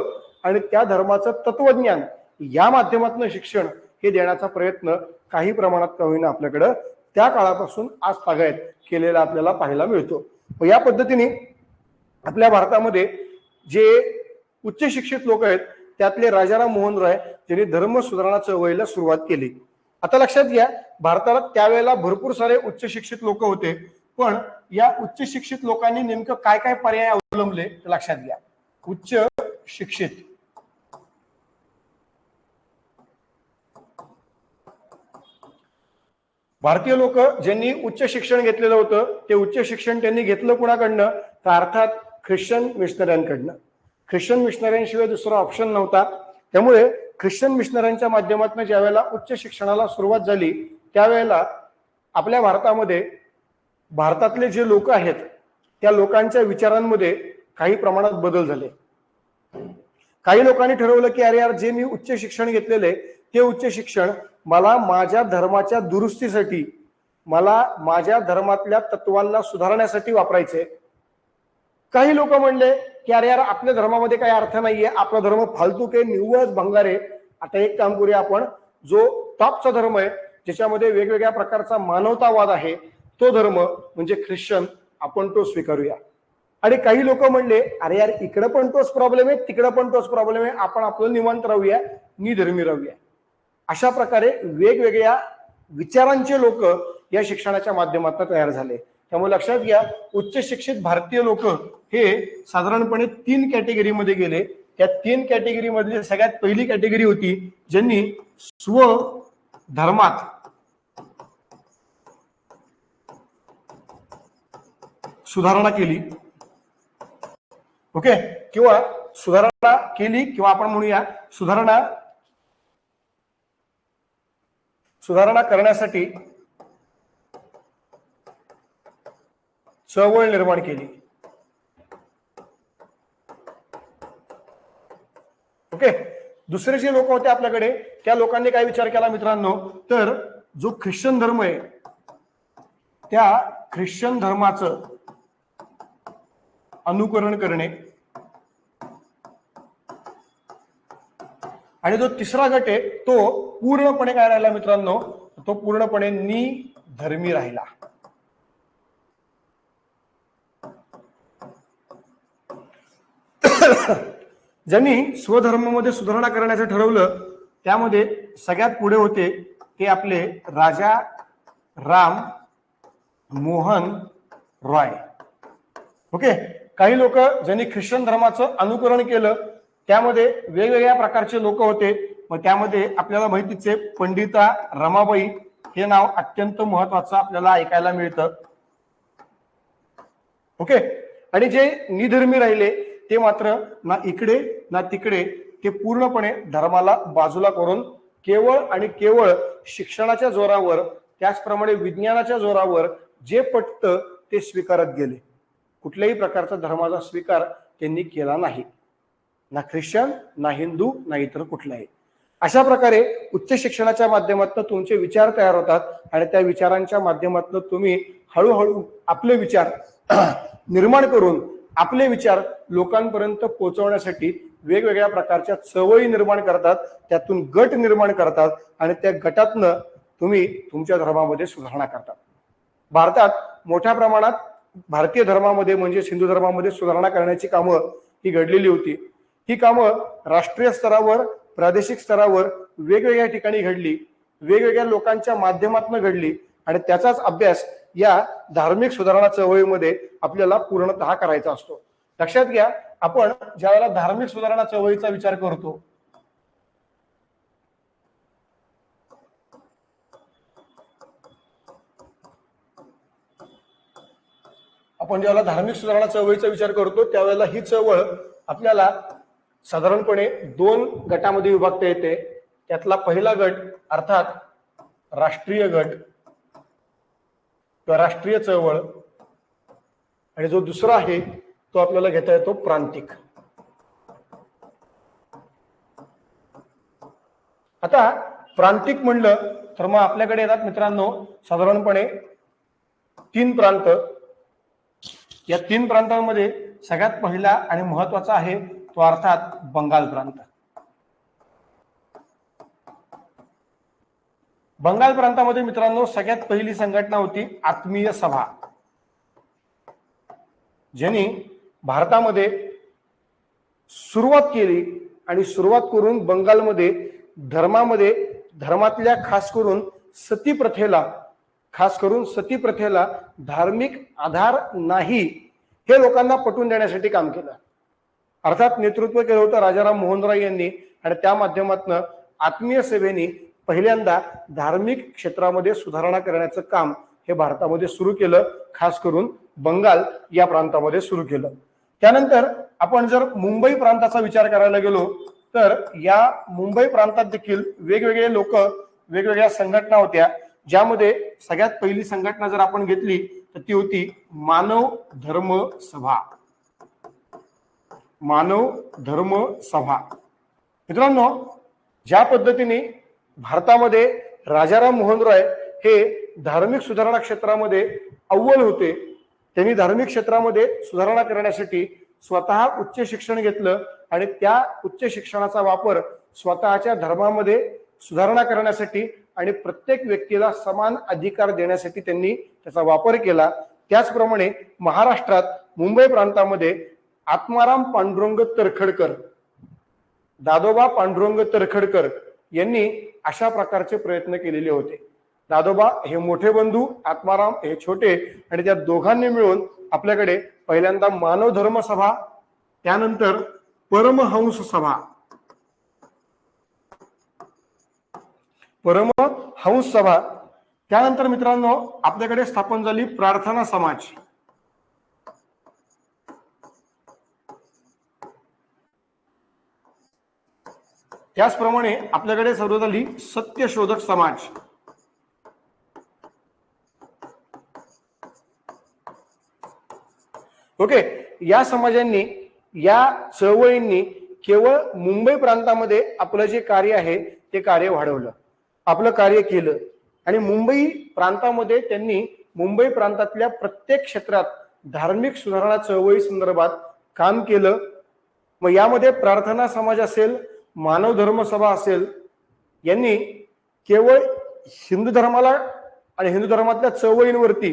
आणि त्या धर्माचं तत्वज्ञान या माध्यमातून शिक्षण हे देण्याचा प्रयत्न काही प्रमाणात का होईना आपल्याकडं त्या काळापासून आज तागायत केलेला आपल्याला पाहायला मिळतो. या पद्धतीने आपल्या भारतामध्ये जे उच्च शिक्षित लोक आहेत त्यातले राजाराम मोहन रॉय यांनी धर्म सुधारणा चळवळीला सुरुवात केली. आता लक्षात घ्या, भारताला त्यावेळेला भरपूर सारे उच्च शिक्षित लोक होते, पण या उच्च शिक्षित लोकांनी नेमकं काय काय पर्याय अवलंबले ते लक्षात घ्या. उच्च शिक्षित भारतीय लोक ज्यांनी उच्च शिक्षण घेतलेलं होतं, ते उच्च शिक्षण त्यांनी घेतलं कुणाकडनं, तर अर्थात ख्रिश्चन मिशनऱ्यांकडनं. ख्रिश्चन मिशनऱ्यांशिवाय दुसरा ऑप्शन नव्हता. त्यामुळे ख्रिश्चन मिशनऱ्यांच्या माध्यमातून ज्या वेळेला उच्च शिक्षणाला सुरुवात झाली, त्यावेळेला आपल्या भारतामध्ये भारतातले जे लोक आहेत त्या लोकांच्या विचारांमध्ये काही प्रमाणात बदल झाले. काही लोकांनी ठरवलं की अरे यार, जे मी उच्च शिक्षण घेतलेले ते उच्च शिक्षण मला माझ्या धर्माच्या दुरुस्तीसाठी, मला माझ्या धर्मातल्या तत्वांना सुधारण्यासाठी वापरायचे. काही लोक म्हणले की अरे यार, आपल्या धर्मामध्ये काही अर्थ नाहीये, आपला धर्म फालतूक आहे, निव्वळ भंगार आहे. आता एक काम करूया, आपण जो टॉपचा धर्म आहे ज्याच्यामध्ये वेगवेगळ्या प्रकारचा मानवतावाद आहे, तो धर्म म्हणजे ख्रिश्चन, आपण तो स्वीकारूया. आणि काही लोक म्हणले अरे यार, इकडं पण तोच प्रॉब्लेम आहे, तिकडं पण तोच प्रॉब्लेम आहे, आपण आपलं निवांत राहूया, निधर्मी राहूया. अशा प्रकारे वेगवेगळ्या विचारांचे लोक या शिक्षणाच्या माध्यमातून तयार झाले. त्यामुळे लक्षात घ्या, उच्च शिक्षित भारतीय लोक हे साधारणपणे 3 कॅटेगरीमध्ये गेले. त्या 3 कॅटेगरी मधली सगळ्यात पहिली कॅटेगरी होती ज्यांनी स्वधर्मात सुधारणा केली. ओके, किंवा सुधारणा केली, किंवा आपण म्हणूया सुधारणा करण्यासाठी चळवळ निर्माण केली. ओके. दुसरे जे लोक होते आपल्याकडे, त्या लोकांनी काय विचार केला मित्रांनो, तर जो ख्रिश्चन धर्म आहे त्या ख्रिश्चन धर्माचं अनुकरण करणे, आणि जो तिसरा गट आहे तो पूर्णपणे काय राहिला मित्रांनो, तो पूर्णपणे निधर्मी राहिला. ज्यांनी स्वधर्मामध्ये सुधारणा करण्याचं ठरवलं त्यामध्ये सगळ्यात पुढे होते ते आपले राजा राम मोहन रॉय. ओके. काही लोक ज्यांनी ख्रिश्चन धर्माचं अनुकरण केलं त्यामध्ये वेगवेगळ्या प्रकारचे लोक होते. मग त्यामध्ये आपल्याला माहितीच आहे पंडिता रमाबाई हे नाव अत्यंत महत्वाचं आपल्याला ऐकायला मिळतं. ओके. आणि जे निधर्मी राहिले ते मात्र ना इकडे ना तिकडे, ते पूर्णपणे धर्माला बाजूला करून केवळ आणि केवळ शिक्षणाच्या जोरावर, त्याचप्रमाणे विज्ञानाच्या जोरावर जे पटतं ते स्वीकारत गेले. कुठल्याही प्रकारचा धर्माचा स्वीकार त्यांनी केला नाही, ना ख्रिश्चन ना हिंदू ना इतर कुठलाही. अशा प्रकारे उच्च शिक्षणाच्या माध्यमातून तुमचे विचार तयार होतात आणि त्या विचारांच्या माध्यमातून तुम्ही हळूहळू आपले विचार निर्माण करून आपले विचार लोकांपर्यंत पोहोचवण्यासाठी वेगवेगळ्या प्रकारच्या चळवळी निर्माण करतात, त्यातून गट निर्माण करतात आणि त्या गटातनं तुम्ही तुमच्या धर्मामध्ये सुधारणा करतात. भारतात मोठ्या प्रमाणात भारतीय धर्मामध्ये म्हणजे हिंदू धर्मामध्ये सुधारणा करण्याची कामं ही घडलेली होती. ही कामं राष्ट्रीय स्तरावर, प्रादेशिक स्तरावर वेगवेगळ्या ठिकाणी घडली, वेगवेगळ्या लोकांच्या माध्यमातून घडली आणि त्याचाच अभ्यास या धार्मिक सुधारणा चळवळीमध्ये आपल्याला पूर्णतः करायचा असतो. लक्षात घ्या, आपण ज्यावेळेला धार्मिक सुधारणा चळवळीचा विचार करतो त्यावेळेला ही चळवळ आपल्याला साधारणपणे 2 गटामध्ये विभागता येते. त्यातला पहिला गट अर्थात राष्ट्रीय गट किंवा राष्ट्रीय चळवळ, आणि जो दुसरा आहे तो आपल्याला घेता येतो प्रांतिक. आता प्रांतिक म्हणलं तर मग आपल्याकडे येतात मित्रांनो साधारणपणे 3 प्रांत. या 3 प्रांतांमध्ये सगळ्यात पहिला आणि महत्वाचा आहे तो अर्थात बंगाल प्रांत. बंगाल प्रांतामध्ये मित्रांनो सगळ्यात पहिली संघटना होती आत्मीय सभा, ज्यांनी भारतामध्ये सुरुवात केली आणि सुरुवात करून बंगालमध्ये धर्मातल्या खास करून सती प्रथेला धार्मिक आधार नाही हे लोकांना पटवून देण्यासाठी काम केलं. अर्थात नेतृत्व केलं होतं राजाराम मोहन रॉय यांनी आणि त्या माध्यमातून आत्मीय सभेने पहिल्यांदा धार्मिक क्षेत्रामध्ये सुधारणा करण्याचं काम हे भारतामध्ये सुरू केलं, खास करून बंगाल या प्रांतामध्ये सुरू केलं. त्यानंतर आपण जर मुंबई प्रांताचा विचार करायला गेलो तर या मुंबई प्रांतात देखील वेगवेगळे लोक, वेगवेगळ्या संघटना होत्या, ज्यामध्ये सगळ्यात पहिली संघटना जर आपण घेतली तर ती होती मानव धर्म सभा. मानव धर्म सभा. मित्रांनो, ज्या पद्धतीने भारतामध्ये राजाराम मोहन रॉय हे धार्मिक सुधारणा क्षेत्रामध्ये अव्वल होते, त्यांनी धार्मिक क्षेत्रामध्ये सुधारणा करण्यासाठी स्वतः उच्च शिक्षण घेतलं आणि त्या उच्च शिक्षणाचा वापर स्वतःच्या धर्मामध्ये सुधारणा करण्यासाठी आणि प्रत्येक व्यक्तीला समान अधिकार देण्यासाठी त्यांनी त्याचा वापर केला. त्याचप्रमाणे महाराष्ट्रात मुंबई प्रांतामध्ये आत्माराम पांडुरंग तरखडकर, दादोबा पांडुरंग तरखडकर यांनी अशा प्रकारचे प्रयत्न केलेले होते. दादोबा हे मोठे बंधू, आत्माराम हे छोटे, आणि त्या दोघांनी मिळून आपल्याकडे पहिल्यांदा मानव धर्म सभा, त्यानंतर परमहंस सभा, परमहंस सभा, त्यानंतर मित्रांनो आपल्याकडे स्थापन झाली प्रार्थना समाज. त्याचप्रमाणे आपल्याकडे सुरू झाली सत्यशोधक समाज. ओके. या समाजांनी, या चळवळींनी केवळ मुंबई प्रांतामध्ये आपलं जे कार्य आहे ते कार्य वाढवलं, आपलं कार्य केलं आणि मुंबई प्रांतामध्ये त्यांनी मुंबई प्रांतातल्या प्रत्येक क्षेत्रात धार्मिक सुधारणा चळवळी संदर्भात काम केलं. मग यामध्ये प्रार्थना समाज असेल, मानव धर्म सभा असेल, यांनी केवळ हिंदू धर्माला आणि हिंदू धर्मातल्या चळवळींवरती,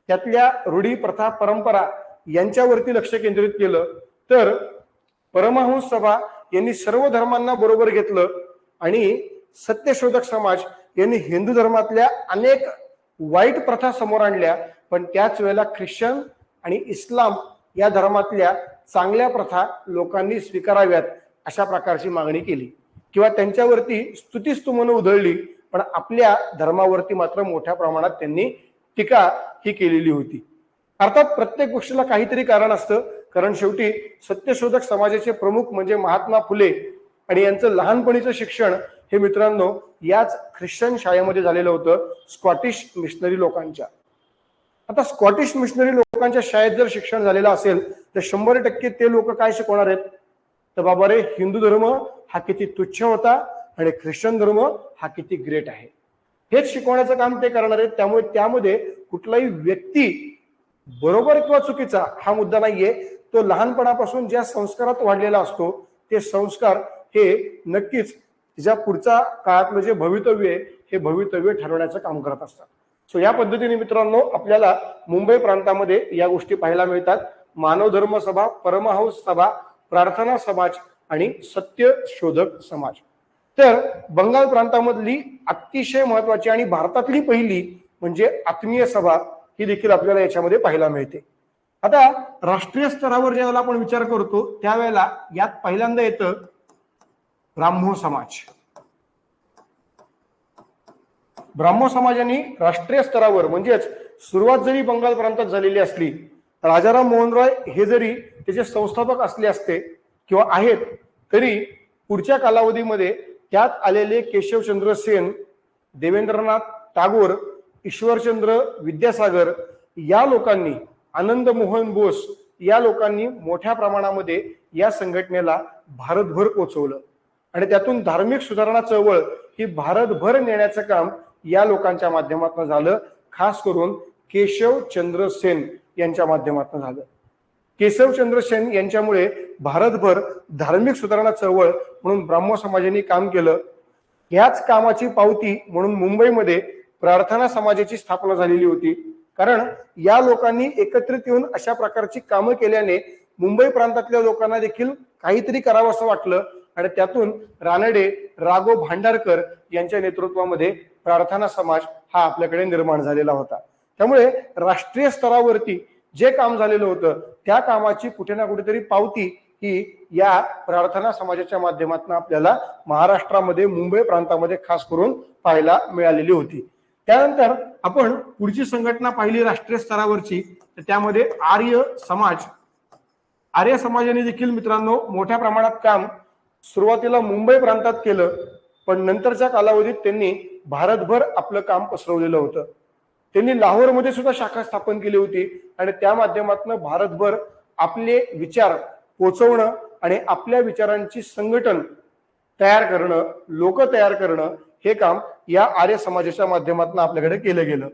त्यातल्या रूढी प्रथा परंपरा यांच्यावरती लक्ष केंद्रित केलं, तर परमहंस सभा यांनी सर्व धर्मांना बरोबर घेतलं आणि सत्यशोधक समाज यांनी हिंदू धर्मातल्या अनेक वाईट प्रथा समोर आणल्या, पण त्याच वेळेला ख्रिश्चन आणि इस्लाम या धर्मातल्या चांगल्या प्रथा लोकांनी स्वीकाराव्यात अशा प्रकारची मागणी केली किंवा त्यांच्यावरती स्तुतिस्तुमनं उधळली, पण आपल्या धर्मावरती मात्र मोठ्या प्रमाणात त्यांनी टीका ही केलेली होती. अर्थात प्रत्येक गोष्टीला काहीतरी कारण असतं, कारण शेवटी सत्यशोधक समाजाचे प्रमुख म्हणजे महात्मा फुले आणि यांचं लहानपणीचं शिक्षण हे मित्रांनो याच ख्रिश्चन शाळेमध्ये झालेलं होतं, स्कॉटिश मिशनरी लोकांच्या. आता स्कॉटिश मिशनरी लोकांच्या शाळेत जर शिक्षण झालेलं असेल तर 100% ते लोक काय शिकवणार आहेत, तर बाबा रे हिंदू धर्म हा किती तुच्छ होता आणि ख्रिश्चन धर्म हा किती ग्रेट आहे, हेच शिकवण्याचं काम ते करणार आहेत. त्यामुळे त्यामध्ये कुठलाही व्यक्ती बरोबर किंवा चुकीचा हा मुद्दा नाहीये, तो लहानपणापासून ज्या संस्कारात वाढलेला असतो ते संस्कार हे नक्कीच तिच्या पुढच्या काळातलं जे भवितव्य आहे हे भवितव्य ठरवण्याचं काम करत असतात. सो या पद्धतीने मित्रांनो आपल्याला मुंबई प्रांतामध्ये या गोष्टी पाहायला मिळतात. मानव धर्म सभा, परमहंस सभा, प्रार्थना समाज आणि सत्यशोधक समाज. तर बंगाल प्रांतामधली अतिशय महत्वाची आणि भारतातली पहिली म्हणजे आत्मीय सभा ही देखील आपल्याला याच्यामध्ये पाहायला मिळते. आता राष्ट्रीय स्तरावर ज्यावेळेला आपण विचार करतो त्यावेळेला यात पहिल्यांदा येतं ब्राह्मो समाज. ब्राह्मो समाजाने राष्ट्रीय स्तरावर म्हणजेच सुरुवात जरी बंगाल प्रांतात झालेली असली, राजाराम मोहन रॉय हे जरी त्याचे संस्थापक असले असते किंवा आहेत, तरी पुढच्या कालावधीमध्ये त्यात आलेले केशवचंद्र सेन, देवेंद्रनाथ टागोर, ईश्वरचंद्र विद्यासागर या लोकांनी, आनंद मोहन बोस या लोकांनी मोठ्या प्रमाणामध्ये या संघटनेला भारतभर पोचवलं आणि त्यातून धार्मिक सुधारणा चळवळ ही भारतभर नेण्याचं काम या लोकांच्या माध्यमातून झालं. खास करून केशवचंद्र सेन यांच्या माध्यमातून झालं. केशवचंद्र सेन यांच्यामुळे भारतभर धार्मिक सुधारणा चळवळ म्हणून ब्राह्मो समाजाने काम केलं. याच कामाची पावती म्हणून मुंबईमध्ये प्रार्थना समाजाची स्थापना झालेली होती, कारण या लोकांनी एकत्रित येऊन अशा प्रकारची कामं केल्याने मुंबई प्रांतातल्या लोकांना देखील काहीतरी करावं असं वाटलं आणि त्यातून रानडे, राघव भांडारकर यांच्या नेतृत्वामध्ये प्रार्थना समाज हा आपल्याकडे निर्माण झालेला होता. त्यामुळे राष्ट्रीय स्तरावरती जे काम झालेलं होतं त्या कामाची कुठे ना कुठेतरी पावती ही या प्रार्थना समाजाच्या माध्यमातून आपल्याला महाराष्ट्रामध्ये मुंबई प्रांतामध्ये खास करून पाहायला मिळालेली होती. त्यानंतर आपण पुढची संघटना पाहिली राष्ट्रीय स्तरावरची, तर त्यामध्ये आर्य समाज. आर्य समाजाने देखील मित्रांनो मोठ्या प्रमाणात काम सुरुवातीला मुंबई प्रांतात केलं, पण नंतरच्या कालावधीत त्यांनी भारतभर आपलं काम पसरवलेलं होतं. त्यांनी लाहोरमध्ये सुद्धा शाखा स्थापन केली होती आणि त्या माध्यमातून भारतभर आपले विचार पोचवणं आणि आपल्या विचारांची संघटन तयार करणं, लोक तयार करणं हे काम या आर्य समाजाच्या माध्यमातून आपल्याकडे केलं गेलं.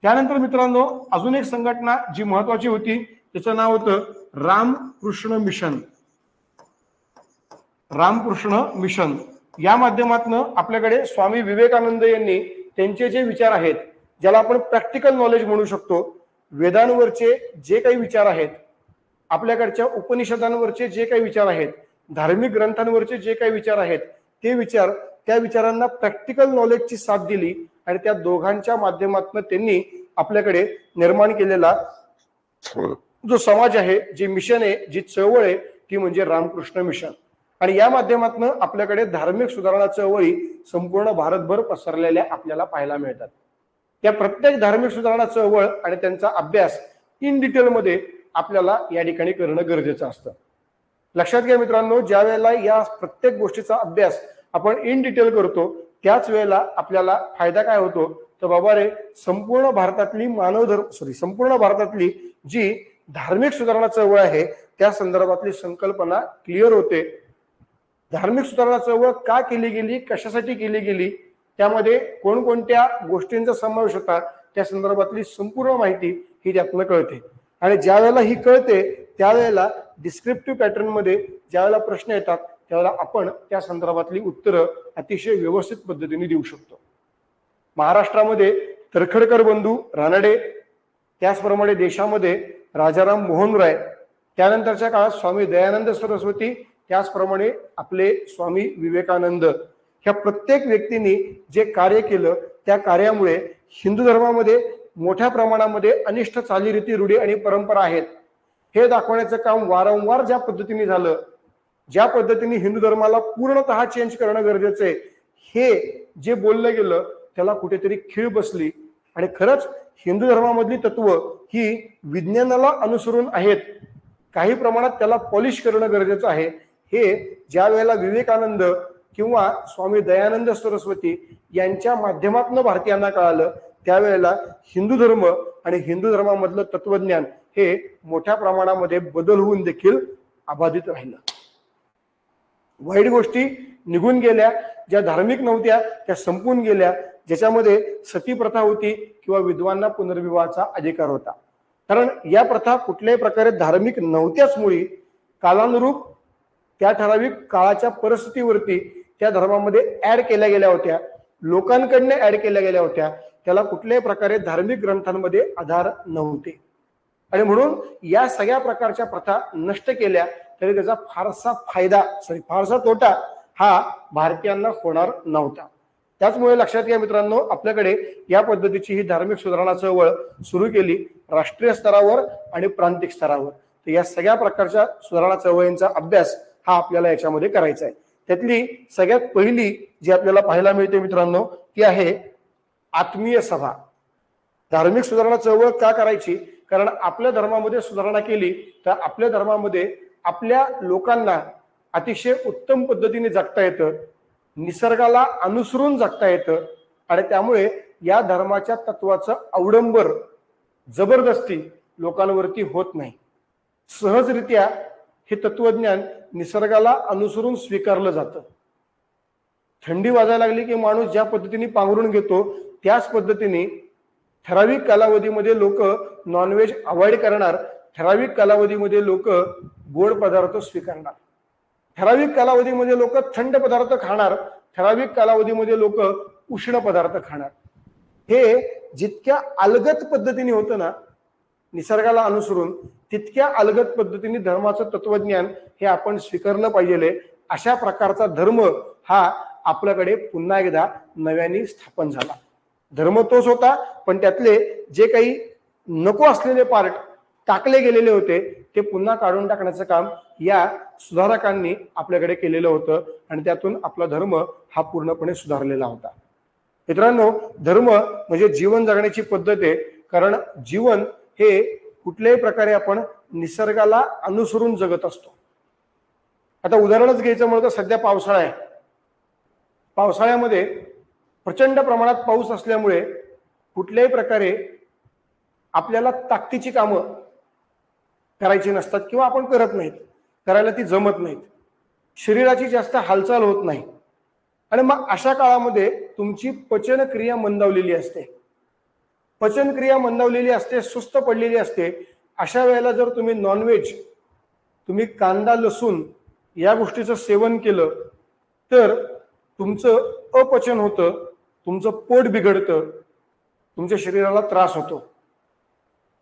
त्यानंतर मित्रांनो अजून एक संघटना जी महत्वाची होती त्याचं नाव होतं रामकृष्ण मिशन. रामकृष्ण मिशन या माध्यमातून आपल्याकडे स्वामी विवेकानंद यांनी त्यांचे जे विचार आहेत, ज्याला आपण प्रॅक्टिकल नॉलेज म्हणू शकतो, वेदांवरचे जे काही विचार आहेत, आपल्याकडच्या उपनिषदांवरचे जे काही विचार आहेत, धार्मिक ग्रंथांवरचे जे काही विचार आहेत, ते विचार त्या विचारांना प्रॅक्टिकल नॉलेजची साथ दिली आणि त्या दोघांच्या माध्यमातून त्यांनी आपल्याकडे निर्माण केलेला जो समाज आहे, जे मिशन आहे, जी चळवळ आहे, ती म्हणजे रामकृष्ण मिशन. आणि या माध्यमातून आपल्याकडे धार्मिक सुधारणा चळवळी संपूर्ण भारतभर पसरलेल्या आपल्याला पाहायला मिळतात. त्या प्रत्येक धार्मिक सुधारणा चळवळ आणि त्यांचा अभ्यास इन डिटेलमध्ये आपल्याला या ठिकाणी करणं गरजेचं असतं. लक्षात घ्या मित्रांनो, ज्या वेळेला या प्रत्येक गोष्टीचा अभ्यास आपण इन डिटेल करतो त्याच वेळेला आपल्याला फायदा काय होतो, तर बाबा रे संपूर्ण भारतातली जी धार्मिक सुधारणा चळवळ आहे त्या संदर्भातली संकल्पना क्लिअर होते धार्मिक सुधारणा चळवळ का केली गेली, कशासाठी केली गेली, त्यामध्ये कोणकोणत्या गोष्टींचा समावेश होता, त्या संदर्भातली संपूर्ण माहिती ही त्यातून कळते. आणि ज्या वेळेला ही कळते त्यावेळेला डिस्क्रिप्टिव्ह पॅटर्न मध्ये ज्या वेळेला प्रश्न येतात त्यावेळेला आपण त्या संदर्भातली उत्तरं अतिशय व्यवस्थित पद्धतीने देऊ शकतो. महाराष्ट्रामध्ये तरखडकर बंधू रानडे, त्याचप्रमाणे देशामध्ये राजाराम मोहन राय, त्यानंतरच्या काळात स्वामी दयानंद सरस्वती, त्याचप्रमाणे आपले स्वामी विवेकानंद, ह्या प्रत्येक व्यक्तींनी जे कार्य केलं त्या कार्यामुळे हिंदू धर्मामध्ये मोठ्या प्रमाणामध्ये अनिष्ट चालीरीती, रूढी आणि परंपरा आहेत हे दाखवण्याचं काम वारंवार ज्या पद्धतीने झालं, ज्या पद्धतीने हिंदू धर्माला पूर्णतः चेंज करणं गरजेचं आहे हे जे बोललं गेलं त्याला कुठेतरी खीळ बसली. आणि खरंच हिंदू धर्मामधली तत्व ही विज्ञानाला अनुसरून आहेत, काही प्रमाणात त्याला पॉलिश करणं गरजेचं आहे. हे ज्या वेळेला विवेकानंद किंवा स्वामी दयानंद सरस्वती यांच्या माध्यमातून भारतीयांना कळालं त्यावेळेला हिंदू धर्म आणि हिंदू धर्मामधलं तत्वज्ञान हे मोठ्या प्रमाणामध्ये बदल होऊन देखील अबाधित राहिलं. वाईट गोष्टी निघून गेल्या, ज्या धार्मिक नव्हत्या त्या संपून गेल्या, ज्याच्यामध्ये सती प्रथा होती किंवा विधवांना पुनर्विवाहाचा अधिकार होता. कारण या प्रथा कुठल्याही प्रकारे धार्मिक नव्हत्याच मुळी कालानुरूप त्या ठराविक काळाच्या परिस्थितीवरती त्या धर्मामध्ये ऍड केल्या गेल्या होत्या, लोकांकडनं ऍड केल्या गेल्या होत्या, त्याला कुठल्याही प्रकारे धार्मिक ग्रंथांमध्ये आधार नव्हते. आणि म्हणून या सगळ्या प्रकारच्या प्रथा नष्ट केल्या तरी त्याचा फारसा तोटा हा भारतीयांना होणार नव्हता. त्याचमुळे लक्षात घ्या मित्रांनो, आपल्याकडे या पद्धतीची ही धार्मिक सुधारणा चळवळ सुरू केली राष्ट्रीय स्तरावर आणि प्रांतिक स्तरावर. तर या सगळ्या प्रकारच्या सुधारणा चळवळींचा अभ्यास हा आपल्याला याच्यामध्ये करायचा आहे. त्यातली सगळ्यात पहिली जी आपल्याला पाहायला मिळते मित्रांनो ती आहे आत्मीय सभा. धार्मिक सुधारणा चळवळ का करायची? कारण आपल्या धर्मामध्ये सुधारणा केली तर आपल्या धर्मामध्ये आपल्या लोकांना अतिशय उत्तम पद्धतीने जगता येतं, निसर्गाला अनुसरून जगता येतं आणि त्यामुळे या धर्माच्या तत्वाचं अवडंबर जबरदस्ती लोकांवरती होत नाही. सहजरित्या हे तत्वज्ञान निसर्गाला अनुसरून स्वीकारलं जातं. थंडी वाजायला लागली की माणूस ज्या पद्धतीने पांघरून घेतो त्याच पद्धतीने ठराविक कालावधीमध्ये लोक नॉनव्हेज अवॉइड करणार, ठराविक कालावधीमध्ये लोक गोड पदार्थ स्वीकारणार, ठराविक कालावधीमध्ये लोक थंड पदार्थ खाणार, ठराविक कालावधीमध्ये लोक उष्ण पदार्थ खाणार. हे जितक्या अलगत पद्धतीने होतं ना निसर्गाला अनुसरून, तितक्या अलगत पद्धतीने धर्माचं तत्वज्ञान हे आपण स्वीकारलं पाहिजे. अशा प्रकारचा धर्म हा आपल्याकडे पुन्हा एकदा नव्याने स्थापन झाला. धर्म तोच होता पण त्यातले जे काही नको असलेले पार्ट टाकले गेलेले होते ते पुन्हा काढून टाकण्याचं काम या सुधारकांनी आपल्याकडे केलेलं होतं आणि त्यातून आपला धर्म हा पूर्णपणे सुधारलेला होता. मित्रांनो, धर्म म्हणजे जीवन जगण्याची पद्धत आहे. कारण जीवन हे कुठल्याही प्रकारे आपण निसर्गाला अनुसरून जगत असतो. आता उदाहरणच घ्यायचं म्हणलं तर सध्या पावसाळा आहे. पावसाळ्यामध्ये प्रचंड प्रमाणात पाऊस असल्यामुळे कुठल्याही प्रकारे आपल्याला ताकदीची कामं करायची नसतात किंवा आपण करत नाहीत, करायला ती जमत नाहीत, शरीराची जास्त हालचाल होत नाही आणि मग अशा काळामध्ये तुमची पचनक्रिया मंदावलेली असते. पचनक्रिया मंदावलेली असते, सुस्त पडलेली असते. अशा वेळेला जर तुम्ही नॉनव्हेज, तुम्ही कांदा लसूण या गोष्टीचं सेवन केलं तर तुमचं अपचन होतं, तुमचं पोट बिघडतं, तुमच्या शरीराला त्रास होतो.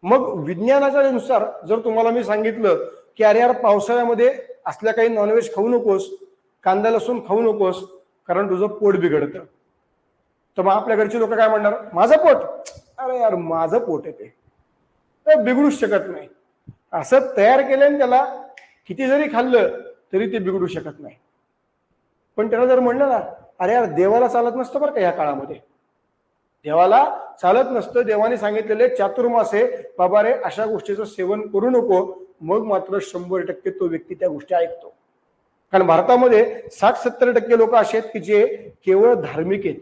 मग विज्ञानाच्या नुसार जर तुम्हाला मी सांगितलं की अरे यार पावसाळ्यामध्ये असल्या काही नॉनव्हेज खाऊ नकोस, कांदा लसूण खाऊ नकोस कारण तुझं पोट बिघडतं, तर मग आपल्या घरची लोक काय म्हणणार? माझं पोट, अरे यार माझं पोट आहे ते बिघडूच शकत नाही. असं तयार केलं त्याला किती जरी खाल्लं तरी ते बिघडू शकत नाही. पण त्याला जर म्हणलं ना अरे यार देवाला चालत नसतं बरं का, या काळामध्ये देवाला चालत नसतं, देवाने सांगितलेले चातुर्मासे बाबा रे अशा गोष्टीचं सेवन करू नको, मग मात्र 100% तो व्यक्ती त्या गोष्टी ऐकतो. कारण भारतामध्ये 60-70% लोक असे आहेत की जे केवळ धार्मिक आहेत.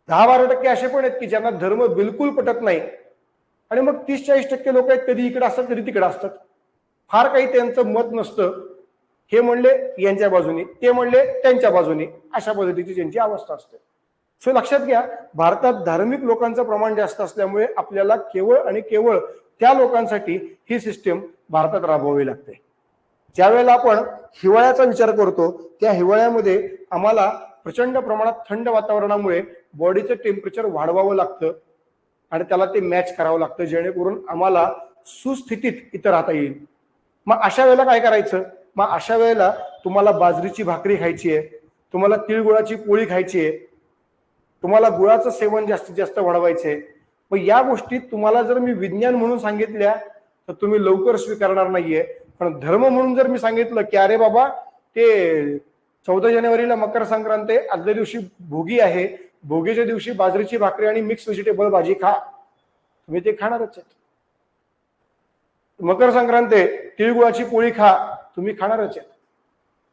10-12% असे पण आहेत की ज्यांना धर्म बिलकुल पटत नाही आणि मग 30-40% लोक आहेत कधी इकडे असतात कधी तिकडे असतात. फार काही त्यांचं मत नसतं. हे म्हणले यांच्या बाजूनी, ते म्हणले त्यांच्या बाजूनी, अशा पद्धतीची त्यांची अवस्था असते. सो लक्षात घ्या, भारतात धार्मिक लोकांचं प्रमाण जास्त असल्यामुळे आपल्याला केवळ आणि केवळ त्या लोकांसाठी ही सिस्टीम भारतात राबवावी लागते. ज्या वेळेला आपण हिवाळ्याचा विचार करतो, त्या हिवाळ्यामध्ये आम्हाला प्रचंड प्रमाणात थंड वातावरणामुळे बॉडीचं टेम्परेचर वाढवावं लागतं आणि त्याला ते मॅच करावं लागतं, जेणेकरून आम्हाला सुस्थितीत इथं राहता येईल. मग अशा वेळेला काय करायचं? मग अशा वेळेला तुम्हाला बाजरीची भाकरी खायची आहे, तुम्हाला तिळगुळाची पोळी खायची आहे, तुम्हाला गुळाचं सेवन जास्तीत जास्त वाढवायचंय. मग या गोष्टी तुम्हाला जर मी विज्ञान म्हणून सांगितल्या तर तुम्ही लवकर स्वीकारणार नाहीये, पण धर्म म्हणून जर मी सांगितलं की अरे बाबा ते 14 जानेवारीला मकर संक्रांत आहे, आदल्या दिवशी भोगी आहे, भोगीच्या दिवशी बाजरीची भाकरी आणि मिक्स व्हेजिटेबल भाजी खा, तुम्ही ते खाणारच आहेत. मकर संक्रांत आहे, तिळगुळाची पोळी खा, तुम्ही खाणारच आहेत.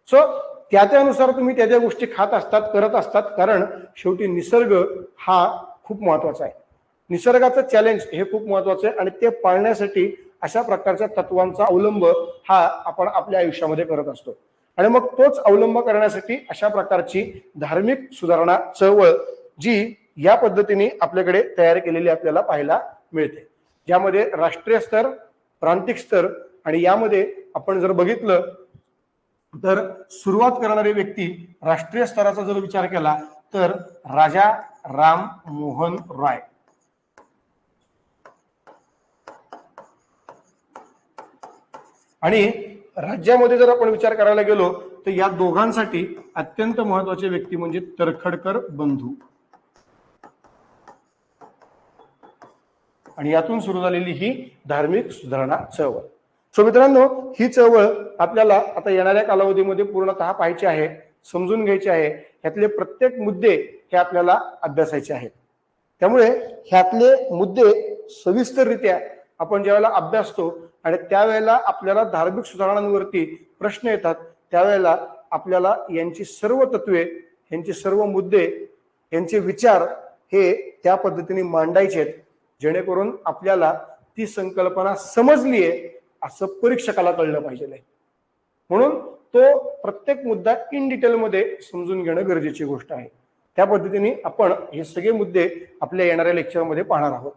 सो त्यानुसार तुम्ही त्या गोष्टी खात असतात, करत असतात, कारण शेवटी निसर्ग हा खूप महत्वाचा आहे. निसर्गाचं चॅलेंज हे खूप महत्वाचं आहे आणि ते पाळण्यासाठी अशा प्रकारच्या तत्वांचा अवलंब हा आपण आपल्या आयुष्यामध्ये करत असतो. आणि मग तोच अवलंब करण्यासाठी अशा प्रकारची धार्मिक सुधारणा चळवळ जी या पद्धतीने आपल्याकडे तयार केलेली आपल्याला पाहायला मिळते, ज्यामध्ये राष्ट्रीय स्तर, प्रांतिक स्तर आणि यामध्ये आपण जर बघितलं तर सुरुवात करणारी व्यक्ती राष्ट्रीय स्तराचा जर विचार केला तर राजा राम मोहन रॉय. आणि राज्यामध्ये जर आपण विचार करायला गेलो तर या दोघांसाठी अत्यंत महत्वाचे व्यक्ती म्हणजे तर्खडकर बंधू. आणि यातून सुरू झालेली ही धार्मिक सुधारणा चळवळ. सो मित्रांनो, ही चळवळ आपल्याला आता येणाऱ्या कालावधीमध्ये पूर्णतः पाहायची आहे, समजून घ्यायची आहे. ह्यातले प्रत्येक मुद्दे हे आपल्याला अभ्यासायचे आहेत. त्यामुळे ह्यातले मुद्दे सविस्तररित्या आपण ज्यावेळेला अभ्यासतो आणि त्यावेळेला आपल्याला धार्मिक सुधारणांवरती प्रश्न येतात, त्यावेळेला आपल्याला यांची सर्व तत्वे, यांचे सर्व मुद्दे, यांचे विचार हे त्या पद्धतीने मांडायचे आहेत, जेणेकरून आपल्याला ती संकल्पना समजलीये असं परीक्षकाला कळलं पाहिजे. म्हणून तो प्रत्येक मुद्दा इन डिटेलमध्ये समजून घेणं गरजेची गोष्ट आहे. त्या पद्धतीने आपण हे सगळे मुद्दे आपल्या येणाऱ्या लेक्चरमध्ये पाहणार आहोत.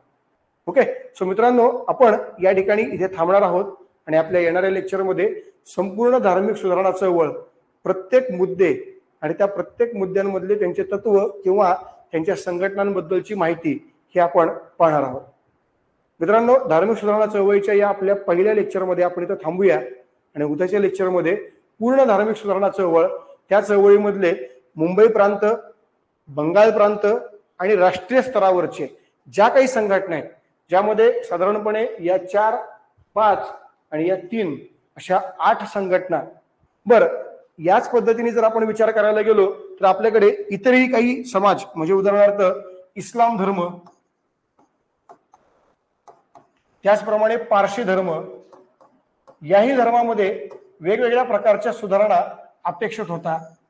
ओके. सो मित्रांनो, आपण या ठिकाणी इथे थांबणार आहोत आणि आपल्या येणाऱ्या लेक्चरमध्ये संपूर्ण धार्मिक सुधारणा चळवळ, प्रत्येक मुद्दे आणि त्या प्रत्येक मुद्द्यांमधले त्यांचे तत्व किंवा त्यांच्या संघटनांबद्दलची माहिती ही आपण पाहणार आहोत. मित्रांनो, धार्मिक सुधारणा चळवळीच्या या आपल्या पहिल्या लेक्चरमध्ये आपण इथं थांबूया आणि उद्याच्या लेक्चरमध्ये पूर्ण धार्मिक सुधारणा चळवळ, त्या चळवळीमधले मुंबई प्रांत, बंगाल प्रांत आणि राष्ट्रीय स्तरावरचे ज्या काही संघटना आहेत, ज्यामध्ये साधारणपणे या 4, 5 आणि या 3 अशा 8 संघटना. बरं, याच पद्धतीने जर आपण विचार करायला गेलो तर आपल्याकडे इतरही काही समाज, म्हणजे उदाहरणार्थ इस्लाम धर्म, त्याचप्रमाणे पारशी धर्म, याही धर्मामध्ये वेगवेगळ्या प्रकारच्या सुधारणा अपेक्षित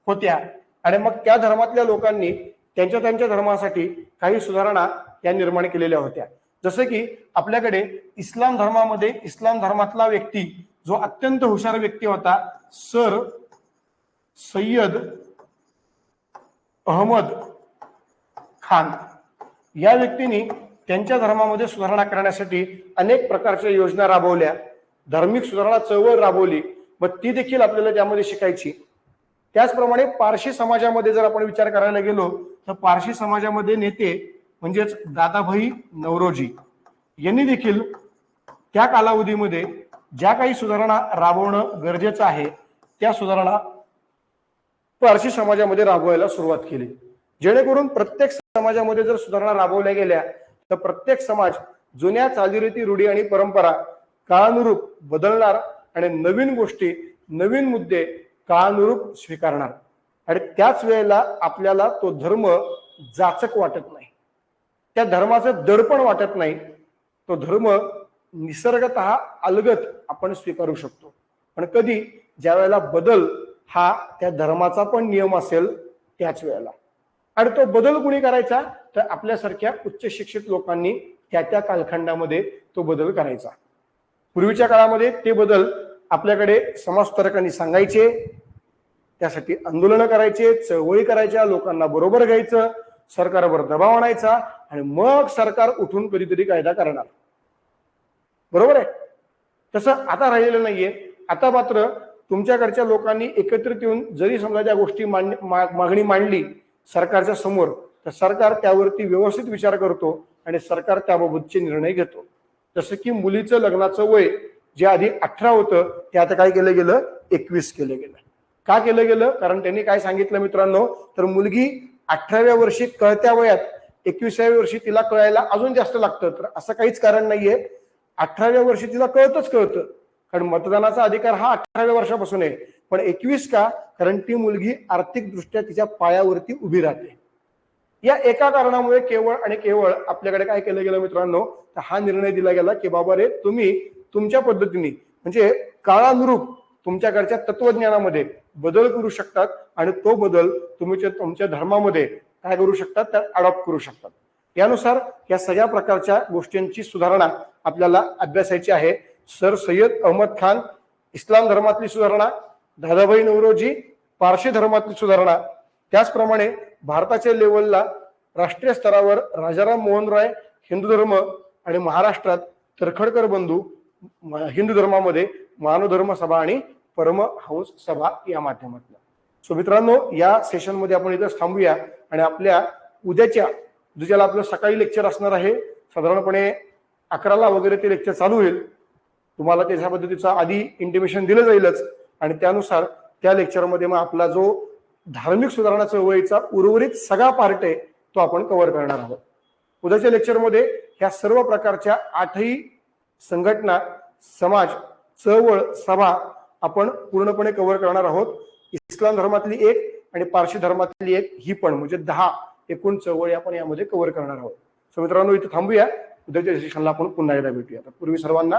होत्या आणि मग त्या धर्मातल्या लोकांनी त्यांच्या त्यांच्या धर्मासाठी काही सुधारणा या निर्माण केलेल्या होत्या. जसं की आपल्याकडे इस्लाम धर्मामध्ये इस्लाम धर्मातला व्यक्ती जो अत्यंत हुशार व्यक्ती होता, सर सय्यद अहमद खान, या व्यक्तीने त्यांच्या धर्मामध्ये सुधारणा करण्यासाठी अनेक प्रकारच्या योजना राबवल्या, धार्मिक सुधारणा चळवळ राबवली, मग ती देखील आपल्याला त्यामध्ये शिकायची. त्याचप्रमाणे पारशी समाजामध्ये जर आपण विचार करायला गेलो तर पारशी समाजामध्ये नेते म्हणजेच दादाभाई नौरोजी यांनी देखील त्या कालावधीमध्ये ज्या काही सुधारणा राबवणं गरजेचं आहे त्या सुधारणा पारशी समाजामध्ये राबवायला सुरुवात केली, जेणेकरून प्रत्येक समाजामध्ये जर सुधारणा राबवल्या गेल्या तर प्रत्येक समाज जुन्या चालीरीती, रूढी आणि परंपरा काळानुरूप बदलणार आणि नवीन गोष्टी, नवीन मुद्दे काळानुरूप स्वीकारणार. आणि त्याच वेळेला आपल्याला तो धर्म जाचक वाटत नाही, त्या धर्माचं दडपण वाटत नाही, तो धर्म निसर्गतः अलगत आपण स्वीकारू शकतो. पण कधी? ज्या वेळेला बदल हा त्या धर्माचा पण नियम असेल त्याच वेळेला. आणि तो बदल कुणी करायचा तर आपल्यासारख्या उच्च शिक्षित लोकांनी त्या त्या कालखंडामध्ये तो बदल करायचा. पूर्वीच्या काळामध्ये ते बदल आपल्याकडे समाजसुधारकांनी सांगायचे, त्यासाठी आंदोलनं करायचे, चळवळी करायच्या, लोकांना बरोबर घ्यायचं, सरकारवर दबाव आणायचा आणि मग सरकार उठून कधीतरी कायदा करणार. बरोबर आहे? तसं आता राहिलेलं नाहीये. आता मात्र तुमच्याकडच्या लोकांनी एकत्रित येऊन जरी समजा त्या गोष्टी मागणी मांडली सरकारच्या समोर, तर सरकार त्यावरती व्यवस्थित विचार करतो आणि सरकार त्याबाबतचे निर्णय घेतो. जसं की मुलीचं लग्नाचं वय जे आधी 18 होतं ते आता काय केलं गेलं, 21 केलं गेलं. का केलं गेलं? कारण त्यांनी काय सांगितलं मित्रांनो, तर मुलगी 18व्या वर्षी कळत्या वयात 21व्या वर्षी तिला कळायला अजून जास्त लागतं. तर असं काहीच कारण नाहीये. 18व्या वर्षी तिला कळतं, कारण मतदानाचा अधिकार हा 18व्या वर्षापासून आहे. पण 21 का? कारण ती मुलगी आर्थिकदृष्ट्या तिच्या पायावरती उभी राहते. या एका कारणामुळे केवळ आणि केवळ आपल्याकडे काय केलं गेलं मित्रांनो, तर हा निर्णय दिला गेला की बाबा रे, तुम्ही तुमच्या पद्धतीने म्हणजे काळानुरूप तुमच्याकडच्या तत्वज्ञानामध्ये बदल करू शकतात आणि तो बदल तुम्ही तुमच्या धर्मामध्ये काय करू शकतात, तर अडॉप्ट करू शकतात. यानुसार या सगळ्या प्रकारच्या गोष्टींची सुधारणा आपल्याला अभ्यासायची आहे. सर सय्यद अहमद खान, इस्लाम धर्मातली सुधारणा, दादाभाई नौरोजी, पारशी धर्मातली सुधारणा, त्याचप्रमाणे भारताच्या लेवलला राष्ट्रीय स्तरावर राजाराम मोहन रॉय हिंदू धर्म आणि महाराष्ट्रात तरखडकर बंधू हिंदू धर्मामध्ये मानवधर्म सभा आणि परमहंस सभा या माध्यमातून. सो मित्रांनो, या सेशनमध्ये आपण इथं थांबूया आणि आपल्या उद्याच्याला आपलं सकाळी लेक्चर असणार आहे. साधारणपणे 11ला वगैरे ते लेक्चर चालू होईल. तुम्हाला त्याच्या पद्धतीचा आधी इंटिमेशन दिलं जाईलच आणि त्यानुसार त्या लेक्चरमध्ये मग आपला जो धार्मिक सुधारणा चळवळीचा उर्वरित सगळा पार्ट आहे तो आपण कव्हर करणार आहोत. उद्याच्या लेक्चरमध्ये ह्या सर्व प्रकारच्या 8ही संघटना, समाज, चळवळ, सभा आपण पूर्णपणे कव्हर करणार आहोत. इस्लाम धर्मातली एक आणि पारशी धर्मातली एक, ही पण म्हणजे 10 एकूण चळवळी आपण यामध्ये कव्हर करणार आहोत. सो मित्रांनो, इथे थांबूया. उद्याच्या सेशनला आपण पुन्हा एकदा भेटूया. पूर्वी सर्वांना